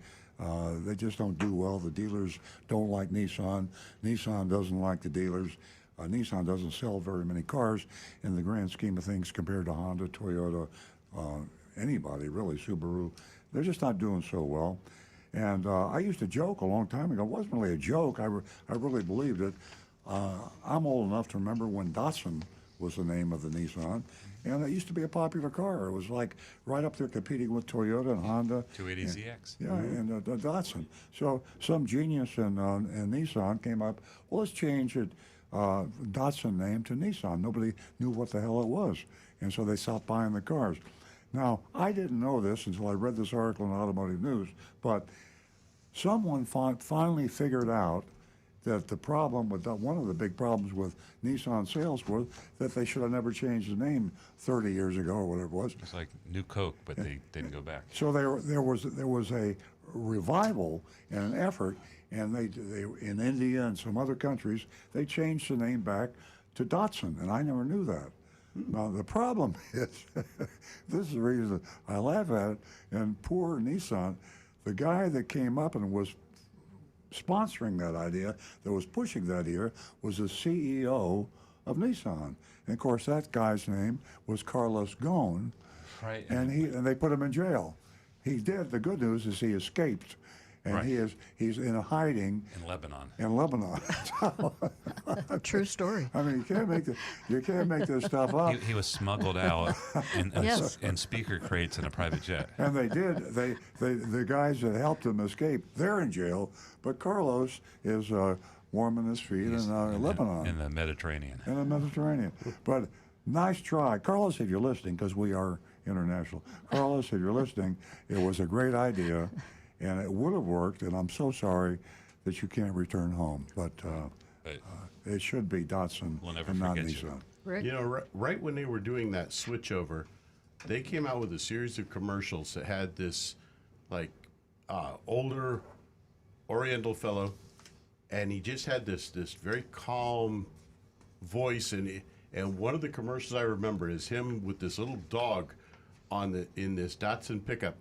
They just don't do well. The dealers don't like Nissan. Nissan doesn't like the dealers. Nissan doesn't sell very many cars in the grand scheme of things compared to Honda, Toyota, anybody really, Subaru. They're just not doing so well. And I used to joke a long time ago. It wasn't really a joke. I really believed it. I'm old enough to remember when Datsun was the name of the Nissan. And it used to be a popular car. It was like right up there competing with Toyota and Honda. 280ZX. Yeah, and Datsun. So some genius in Nissan came up, well, let's change it, Datsun name to Nissan. Nobody knew what the hell it was. And so they stopped buying the cars. Now, I didn't know this until I read this article in Automotive News, but someone finally figured out that the problem with one of the big problems with Nissan sales was that they should have never changed the name 30 years ago or whatever it was. It's like New Coke, but they didn't go back. So there was a revival and an effort, and they in India and some other countries they changed the name back to Datsun, and I never knew that. Now the problem is, this is the reason I laugh at it. And poor Nissan, the guy that came up and was sponsoring that idea, that was pushing that idea, was the CEO of Nissan. And of course, that guy's name was Carlos Ghosn, Right. and they put him in jail. He did. The good news is he escaped, and Right. he's in hiding In Lebanon. in Lebanon. True story. I mean, you can't make this stuff up. He was smuggled out in Yes. speaker crates in a private jet. And they did. The guys that helped him escape, they're in jail. But Carlos is warming his feet in Lebanon. In the Mediterranean. In the Mediterranean. But nice try. Carlos, if you're listening, because we are international. Carlos, if you're listening, it was a great idea, and it would have worked, and I'm so sorry that you can't return home. But it should be Datsun We'll never and not forget you. Nissan. Rick? You know, right when they were doing that switchover, they came out with a series of commercials that had this, like, older Oriental fellow, and he just had this very calm voice, and one of the commercials I remember is him with this little dog in this Datsun pickup,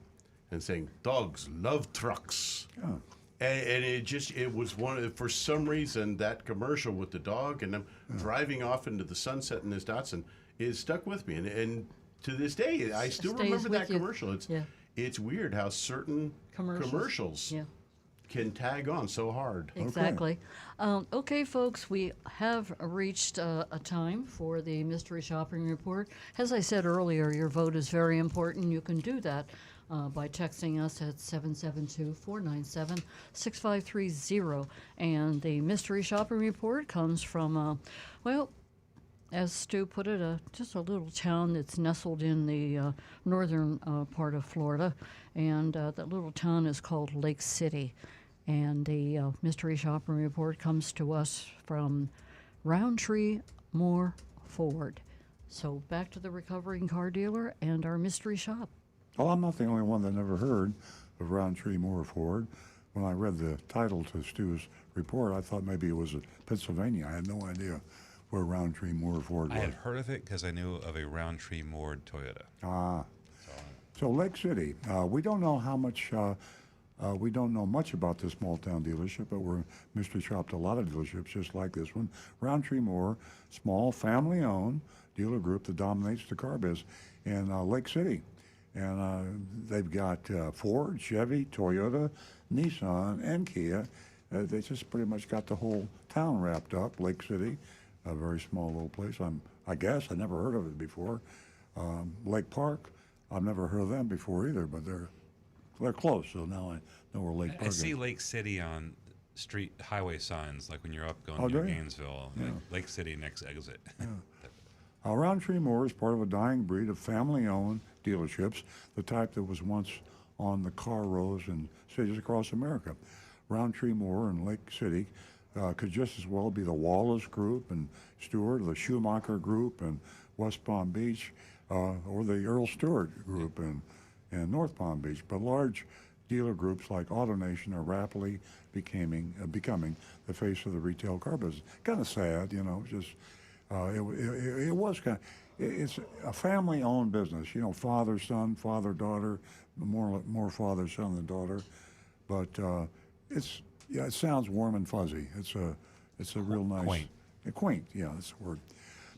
and saying, "Dogs love trucks." Yeah. And it was for some reason, that commercial with the dog and them driving off into the sunset in this Datsun is stuck with me. And to this day, I still Stays remember with that you. commercial. It's weird how certain commercials Yeah. can tag on so hard. Exactly. Okay, folks, we have reached a time for the mystery shopping report. As I said earlier, your vote is very important. You can do that by texting us at 772-497-6530. And the mystery shopping report comes from, well, as Stu put it, just a little town that's nestled in the northern part of Florida. And that little town is called Lake City. And the mystery shopping report comes to us from Roundtree Moore Ford. So back to the recovering car dealer and our mystery shop. Well, I'm not the only one that never heard of Roundtree Moore Ford. When I read the title to Stu's report, I thought maybe it was in Pennsylvania. I had no idea where Roundtree Moore Ford was. I had heard of it because I knew of a Roundtree Moore Toyota. So Lake City, we don't know how much, we don't know much about this small town dealership, but we're mystery shopped a lot of dealerships just like this one. Roundtree Moore, small family owned dealer group that dominates the car biz in Lake City. And they've got Ford, Chevy, Toyota, Nissan, and Kia. They just pretty much got the whole town wrapped up. Lake City, a very small little place. I guess I never heard of it before. Lake Park, I've never heard of them before either, but they're close. So now I know where Lake Park I is. see Lake City on street highway signs, like when you're up going Oh, to do you? Gainesville, Yeah. like Lake City next exit. Roundtree Moore is part of a dying breed of family-owned dealerships, the type that was once on the car rows in cities across America. Roundtree Moore in Lake City could just as well be the Wallace Group and Stewart, or the Schumacher Group in West Palm Beach, or the Earl Stewart Group in North Palm Beach. But large dealer groups like AutoNation are rapidly becoming the face of the retail car business. Kind of sad, you know, just it was kind of, it's a family-owned business, you know, father, son, father, daughter, more father, son than daughter, but it sounds warm and fuzzy. It's a real nice, quaint, yeah, that's the word.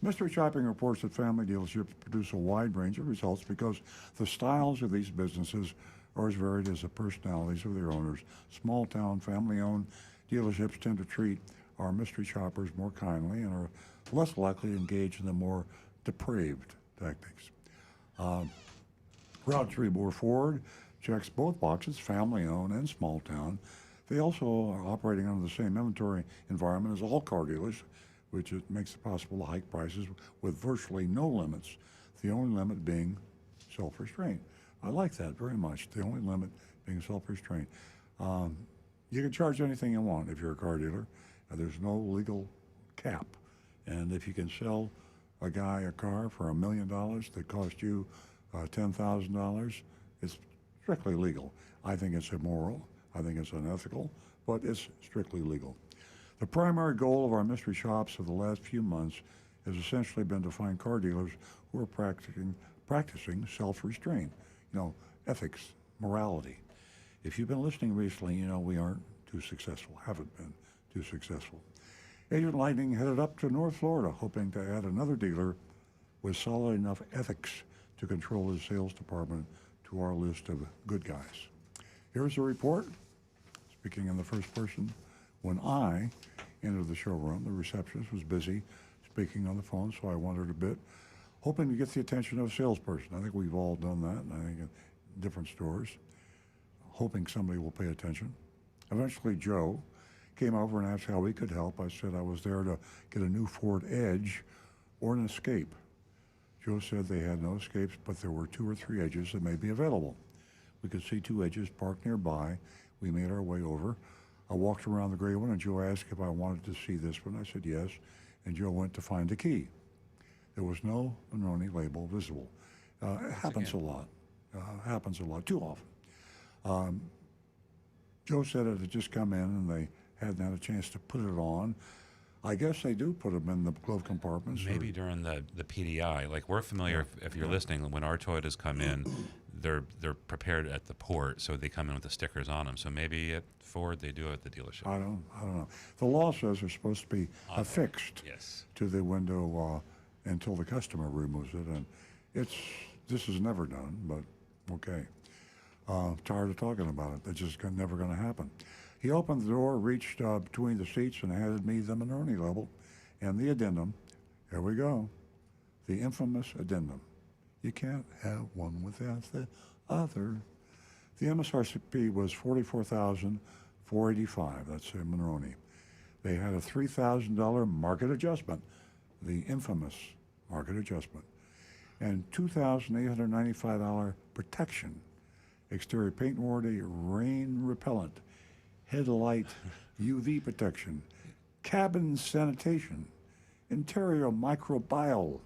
Mystery Shopping reports that family dealerships produce a wide range of results because the styles of these businesses are as varied as the personalities of their owners. Small-town, family-owned dealerships tend to treat our mystery shoppers more kindly and are less likely to engage in the more depraved tactics. Roundtree Moore Ford checks both boxes, family-owned and small-town. They also are operating under the same inventory environment as all car dealers, which makes it possible to hike prices with virtually no limits, the only limit being self-restraint. I like that very much, the only limit being self-restraint. You can charge anything you want if you're a car dealer. There's no legal cap. And if you can sell a guy a car for $1 million that cost you $10,000, it's strictly legal. I think it's immoral. I think it's unethical, but it's strictly legal. The primary goal of our mystery shops for the last few months has essentially been to find car dealers who are practicing self-restraint, you know, ethics, morality. If you've been listening recently, you know we aren't too successful, haven't been too successful. Agent Lightning headed up to North Florida, hoping to add another dealer with solid enough ethics to control his sales department to our list of good guys. Here's the report. Speaking in the first person, when I entered the showroom, the receptionist was busy speaking on the phone, so I wondered a bit, hoping to get the attention of a salesperson. I think we've all done that, and I think in different stores, hoping somebody will pay attention. Eventually, Joe came over and asked how we could help. I said I was there to get a new Ford Edge or an Escape. Joe said they had no Escapes, but there were 2 or 3 Edges that may be available. We could see 2 Edges parked nearby. We made our way over. I walked around the gray one, and Joe asked if I wanted to see this one. I said yes, and Joe went to find the key. There was no Monroney label visible. It happens a lot. Happens a lot, too often. Joe said it had just come in, and they hadn't had a chance to put it on. I guess they do put them in the glove compartments. Maybe during the PDI. Like, we're familiar, if you're listening, when our Toyotas come in, they're prepared at the port, so they come in with the stickers on them. So maybe at Ford, they do it at the dealership. I don't know. The law says they're supposed to be affixed to the window until the customer removes it, and this is never done, but okay. Tired of talking about it. It's just never going to happen. He opened the door, reached between the seats, and handed me the Monroney label and the addendum. Here we go. The infamous addendum. You can't have one without the other. The MSRP was $44,485. That's a Monroney. They had a $3,000 market adjustment, the infamous market adjustment, and $2,895 protection, exterior paint warranty, rain repellent, headlight UV protection, cabin sanitation, interior microbial,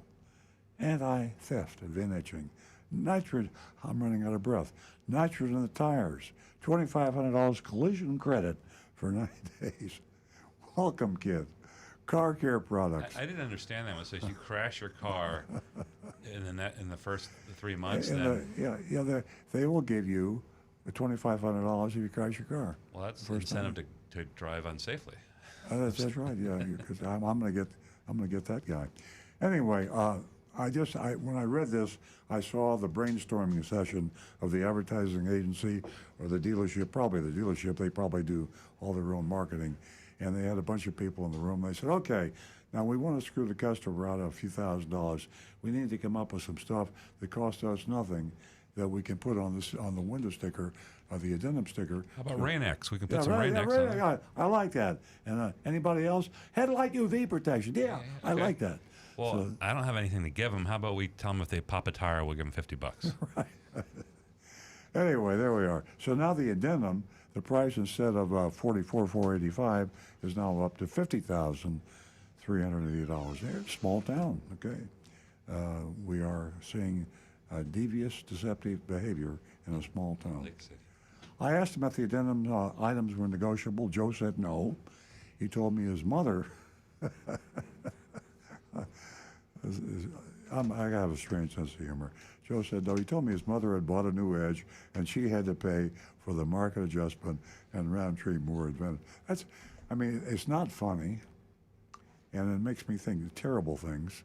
anti-theft, VIN etching, nitrogen, I'm running out of breath, nitrogen in the tires, $2,500 collision credit for 90 days. Welcome, kid. Car care products. I didn't understand that one. So if you crash your car in the first 3 months, They will give you $2,500 if you crash your car. Well, that's an incentive to drive unsafely. That's right. Yeah, because I'm gonna get that guy. Anyway, when I read this, I saw the brainstorming session of the advertising agency or the dealership. Probably the dealership. They probably do all their own marketing, and they had a bunch of people in the room. They said, "Okay, now we want to screw the customer out of a few $1,000s. We need to come up with some stuff that costs us nothing." That we can put on the window sticker, the addendum sticker. How about Rain-X? We can put some Rain-X on it. I like that. And anybody else? Headlight UV protection. Yeah, I like that. Well, I don't have anything to give them. How about we tell them if they pop a tire, we'll give them $50. Right. Anyway, there we are. So now the addendum, the price instead of $44,485 is now up to $50,380. There, small town. Okay, we are seeing devious, deceptive behavior in a small town. I asked him if the addendum items were negotiable. Joe said no. He told me his mother. I have a strange sense of humor. Joe said no. He told me his mother had bought a new Edge, and she had to pay for the market adjustment and Roundtree Moore Advantage. It's not funny, and it makes me think of terrible things.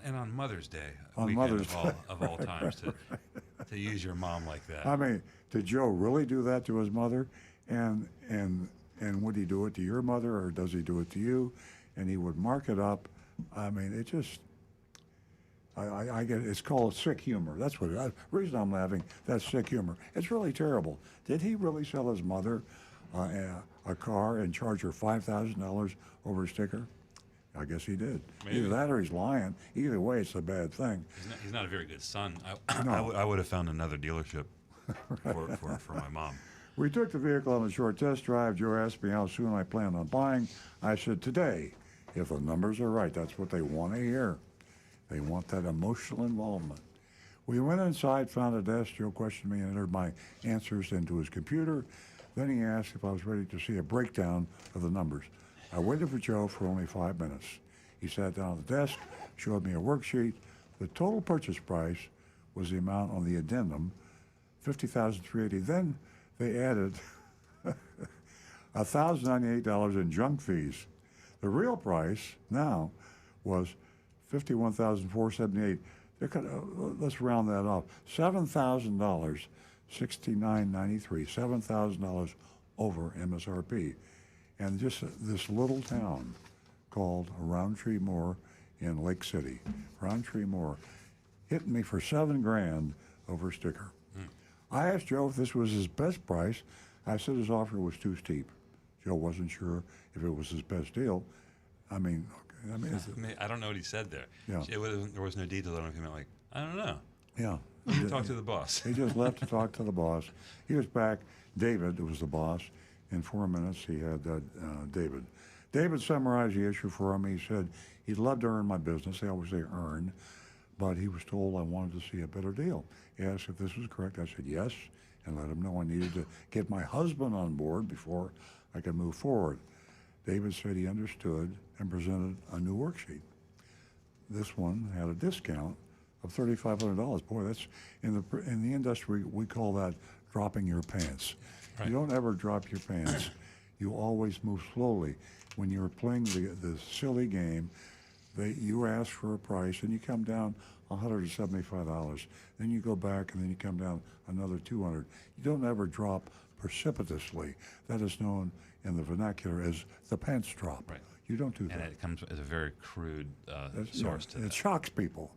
And on Mother's Day, of all times, to use your mom like that. Did Joe really do that to his mother? And would he do it to your mother, or does he do it to you? And he would mark it up. It just, I get it's called sick humor. That's what the reason I'm laughing. That's sick humor. It's really terrible. Did he really sell his mother a car and charge her $5,000 over a sticker? I guess he did. Maybe. Either that or he's lying. Either way, it's a bad thing. He's not a very good son. No. I would have found another dealership for my mom. We took the vehicle on a short test drive. Joe asked me how soon I planned on buying. I said, today, if the numbers are right. That's what they want to hear. They want that emotional involvement. We went inside, found a desk. Joe questioned me and entered my answers into his computer. Then he asked if I was ready to see a breakdown of the numbers. I waited for Joe for only 5 minutes. He sat down at the desk, showed me a worksheet. The total purchase price was the amount on the addendum, $50,380. Then they added $1,098 in junk fees. The real price now was $51,478. Let's round that off. $7,000, $69.93. $7,000 over MSRP. And just this little town called Roundtree Moore in Lake City. Roundtree Moore hit me for $7,000 over sticker. I asked Joe if this was his best price. I said his offer was too steep. Joe wasn't sure if it was his best deal. I don't know what he said there. Yeah. There was no detail. I don't know if he meant like, I don't know. Yeah. Talk to the boss. He just left to talk to the boss. He was back. David was the boss. In 4 minutes, he had David. David summarized the issue for him. He said he'd love to earn my business. They always say earn, but he was told I wanted to see a better deal. He asked if this was correct. I said yes, and let him know I needed to get my husband on board before I could move forward. David said he understood and presented a new worksheet. This one had a discount of $3,500. Boy, that's in the industry we call that dropping your pants. Right. You don't ever drop your pants. You always move slowly. When you're playing the silly game, you ask for a price and you come down $175. Then you go back and then you come down another 200. You don't ever drop precipitously. That is known in the vernacular as the pants drop. Right. You don't do that. And it comes as a very crude source to It that. shocks people.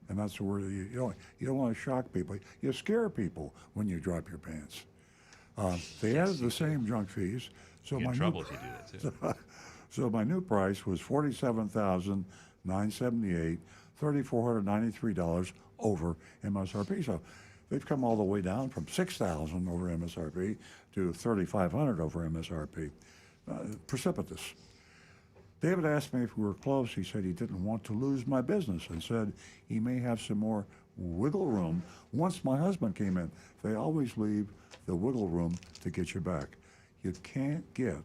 And that's the word you don't want to shock people. You scare people when you drop your pants. They added the same junk fees. So You get my in trouble if you do that, too. So my new price was $47,978, $3,493 over MSRP. So they've come all the way down from $6,000 over MSRP to $3,500 over MSRP. Precipitous. David asked me if we were close. He said he didn't want to lose my business and said he may have some more wiggle room once my husband came in. They always leave the wiggle room to get you back. You can't get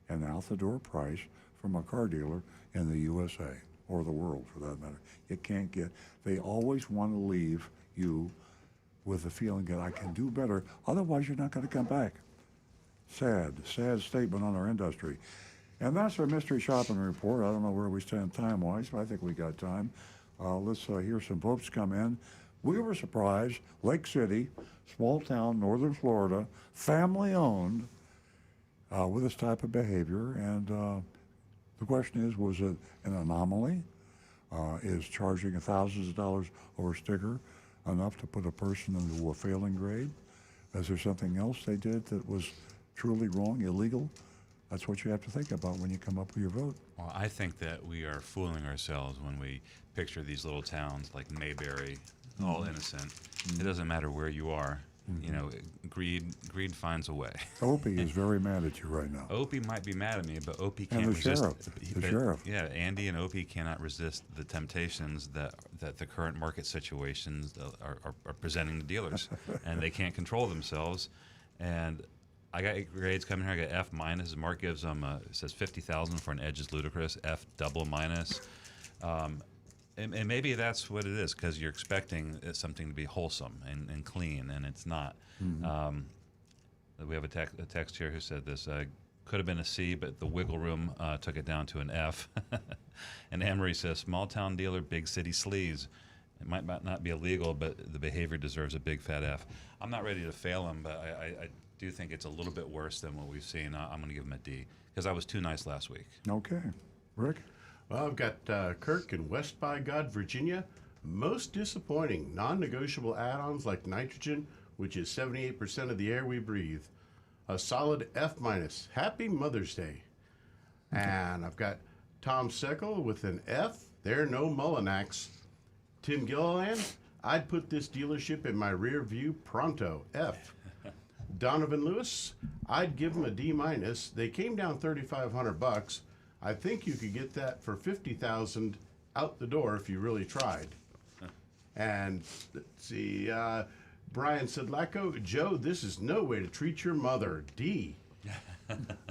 an out-the-door price from a car dealer in the USA or the world for that matter. You can't get. They always want to leave you with the feeling that I can do better. Otherwise, you're not going to come back. Sad statement on our industry. And that's our mystery shopping report. I don't know where we stand time-wise, but I think we got time. Let's hear some folks come in. We were surprised. Lake City, small town, northern Florida, family-owned, with this type of behavior. And the question is, was it an anomaly? Is charging thousands of dollars over a sticker enough to put a person into a failing grade? Is there something else they did that was truly wrong, illegal? That's what you have to think about when you come up with your vote. Well, I think that we are fooling ourselves when we picture these little towns like Mayberry, all innocent. It doesn't matter where you are. You know, greed finds a way. Opie is very mad at you right now. Opie might be mad at me, but Opie And can't the resist. sheriff. The sheriff. Yeah, Andy and Opie cannot resist the temptations that the current market situations are presenting to dealers, and they can't control themselves. And I got grades coming here. I got F minus. Mark gives them it says 50,000 for an edge is ludicrous. F double minus. And maybe that's what it is, because you're expecting something to be wholesome and clean, and it's not. We have a text here who said this could have been a C, but the wiggle room took it down to an F. And Emery says, small town dealer, big city sleaze. It might not be illegal, but the behavior deserves a big fat F. I'm not ready to fail him, but I do think it's a little bit worse than what we've seen. I'm going to give him a D, because I was too nice last week. Okay. Rick? Well, I've got Kirk in West by God, Virginia. Most disappointing, non-negotiable add-ons like nitrogen, which is 78% of the air we breathe. A solid F minus. Happy Mother's Day. Okay. And I've got Tom Seckel with an F. There no Mullinax. Tim Gilliland, I'd put this dealership in my rear view pronto. F. Donovan Lewis, I'd give them a D minus. They came down $3,500. I think you could get that for $50,000 out the door if you really tried. And let's see, Brian Sedlacko, Joe, this is no way to treat your mother. D.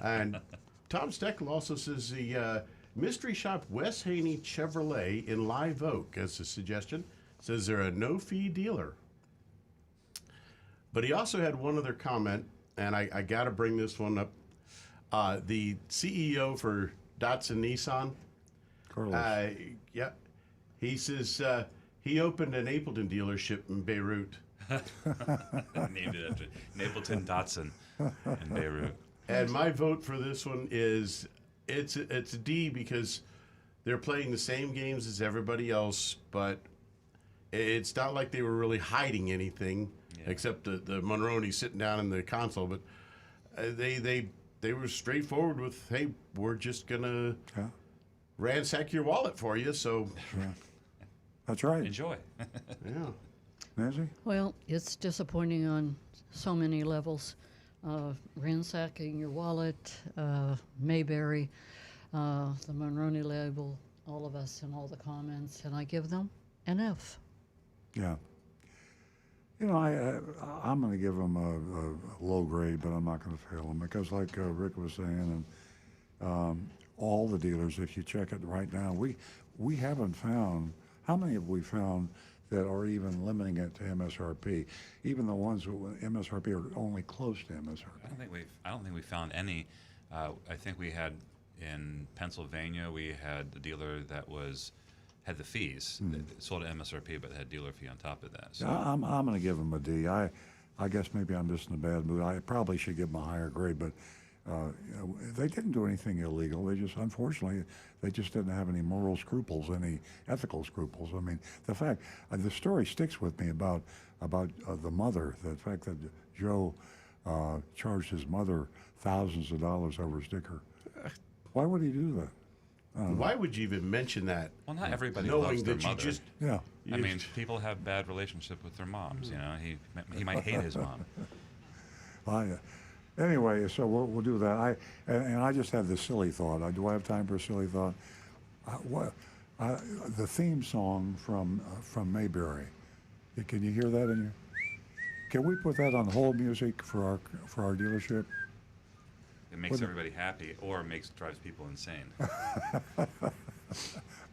And Tom Steckel also says the mystery shop Wes Haney Chevrolet in Live Oak, as a suggestion, says they're a no-fee dealer. But he also had one other comment, and I got to bring this one up. The CEO for Datsun Nissan, Carlos. yeah, he says he opened an Napleton dealership in Beirut. Named it after Napleton Datsun in Beirut. And my vote for this one is it's a D, because they're playing the same games as everybody else, but it's not like they were really hiding anything, except the Monroney sitting down in the console. But they were straightforward with, hey, we're just gonna ransack your wallet for you. So that's right. Enjoy. Yeah. Nancy? Well, it's disappointing on so many levels. Ransacking your wallet, Mayberry, the Monroney label, all of us in all the comments, and I give them an F. Yeah. You know, I'm going to give them a low grade, but I'm not going to fail them, because like Rick was saying, and all the dealers, if you check it right now, we haven't found, how many have we found that are even limiting it to MSRP? Even the ones with MSRP are only close to MSRP. I don't think we found any. I think we had in Pennsylvania, we had a dealer that had the fees. They sold at MSRP, but had dealer fee on top of that. So I'm going to give them a D. I guess maybe I'm just in a bad mood. I probably should give them a higher grade, but they didn't do anything illegal. They just, unfortunately, they just didn't have any moral scruples, any ethical scruples. I mean, the fact, the story sticks with me about the mother, the fact that Joe charged his mother thousands of dollars over a sticker. Why would he do that? Why would you even mention that? Well, not everybody knowing loves their that you mother. just Yeah. I mean, people have bad relationship with their moms. You know, he might hate his mom. Anyway, so we'll do that. I just had this silly thought. Do I have time for a silly thought? The theme song from Mayberry. Can you hear that in your? Can we put that on hold music for our dealership? It makes everybody happy, or drives people insane.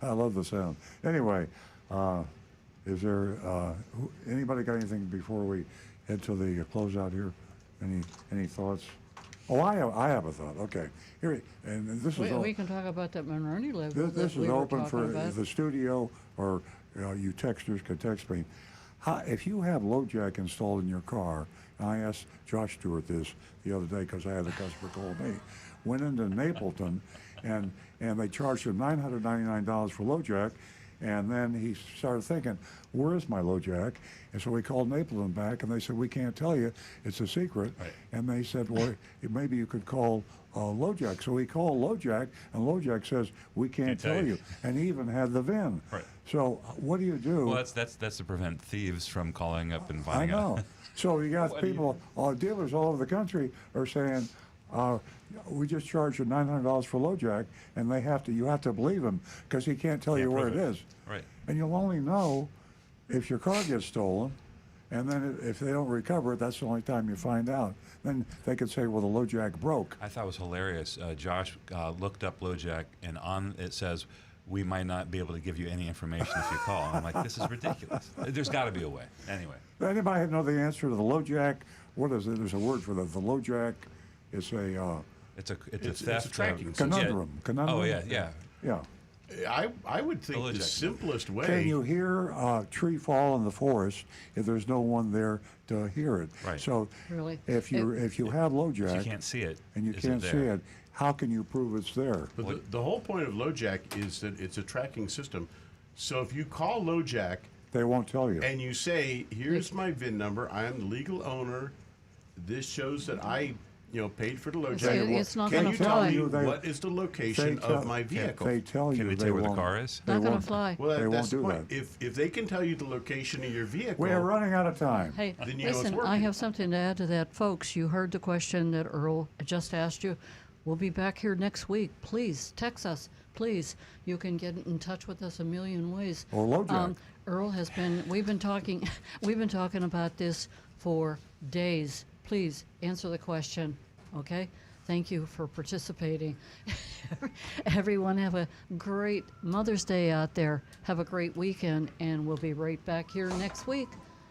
I love the sound. Anyway, is there anybody got anything before we head to the closeout here? Any thoughts? Oh, I have a thought. Okay, here, and this is. We can talk about that Monroney level. This is open for the studio, or you texters can text me. If you have LoJack installed in your car, and I asked Josh Stewart this the other day because I had a customer call me, went into Napleton, and they charged him $999 for LoJack, and then he started thinking, where is my LoJack? And so he called Napleton back, and they said, we can't tell you, it's a secret. Right. And they said, well, maybe you could call LoJack. So he called LoJack, and LoJack says, we can't tell you. And he even had the VIN. Right. So what do you do? Well, that's to prevent thieves from calling up and finding I know. out. So you got people, dealers all over the country are saying, we just charged you $900 for LoJack, and you have to believe him because he can't tell you where it is. Right. And you'll only know if your car gets stolen, and then if they don't recover it, that's the only time you find out. Then they could say, well, the LoJack broke. I thought it was hilarious. Josh looked up LoJack, and on it says, we might not be able to give you any information if you call. I'm like, this is ridiculous. There's got to be a way. Anyway. Anybody know the answer to the LoJack? What is it? There's a word for that. The LoJack is a... It's a theft. tracking conundrum. Conundrum? Oh, yeah. Yeah. I would think the simplest way. Can you hear a tree fall in the forest if there's no one there to hear it? Right. So Really? if you have LoJack, you can't see it, and you can't see it, how can you prove it's there? But the whole point of LoJack is that it's a tracking system. So if you call LoJack, they won't tell you. And you say, "Here's my VIN number. I am the legal owner. This shows that I." Paid for the LoJack. It's not Can gonna you fly. tell me what is the location of my vehicle? They tell you. Can they tell you where the car is? Not going to fly. Well, They that's won't the do point. that. If they can tell you the location of your vehicle, We are running out of time. Hey, then you know it's listen, working. I have something to add to that. Folks, you heard the question that Earl just asked you. We'll be back here next week. Please text us. Please, you can get in touch with us a million ways. Or LoJack. Earl has been. We've been talking about this for days. Please answer the question. Okay. Thank you for participating. Everyone have a great Mother's Day out there. Have a great weekend, and we'll be right back here next week.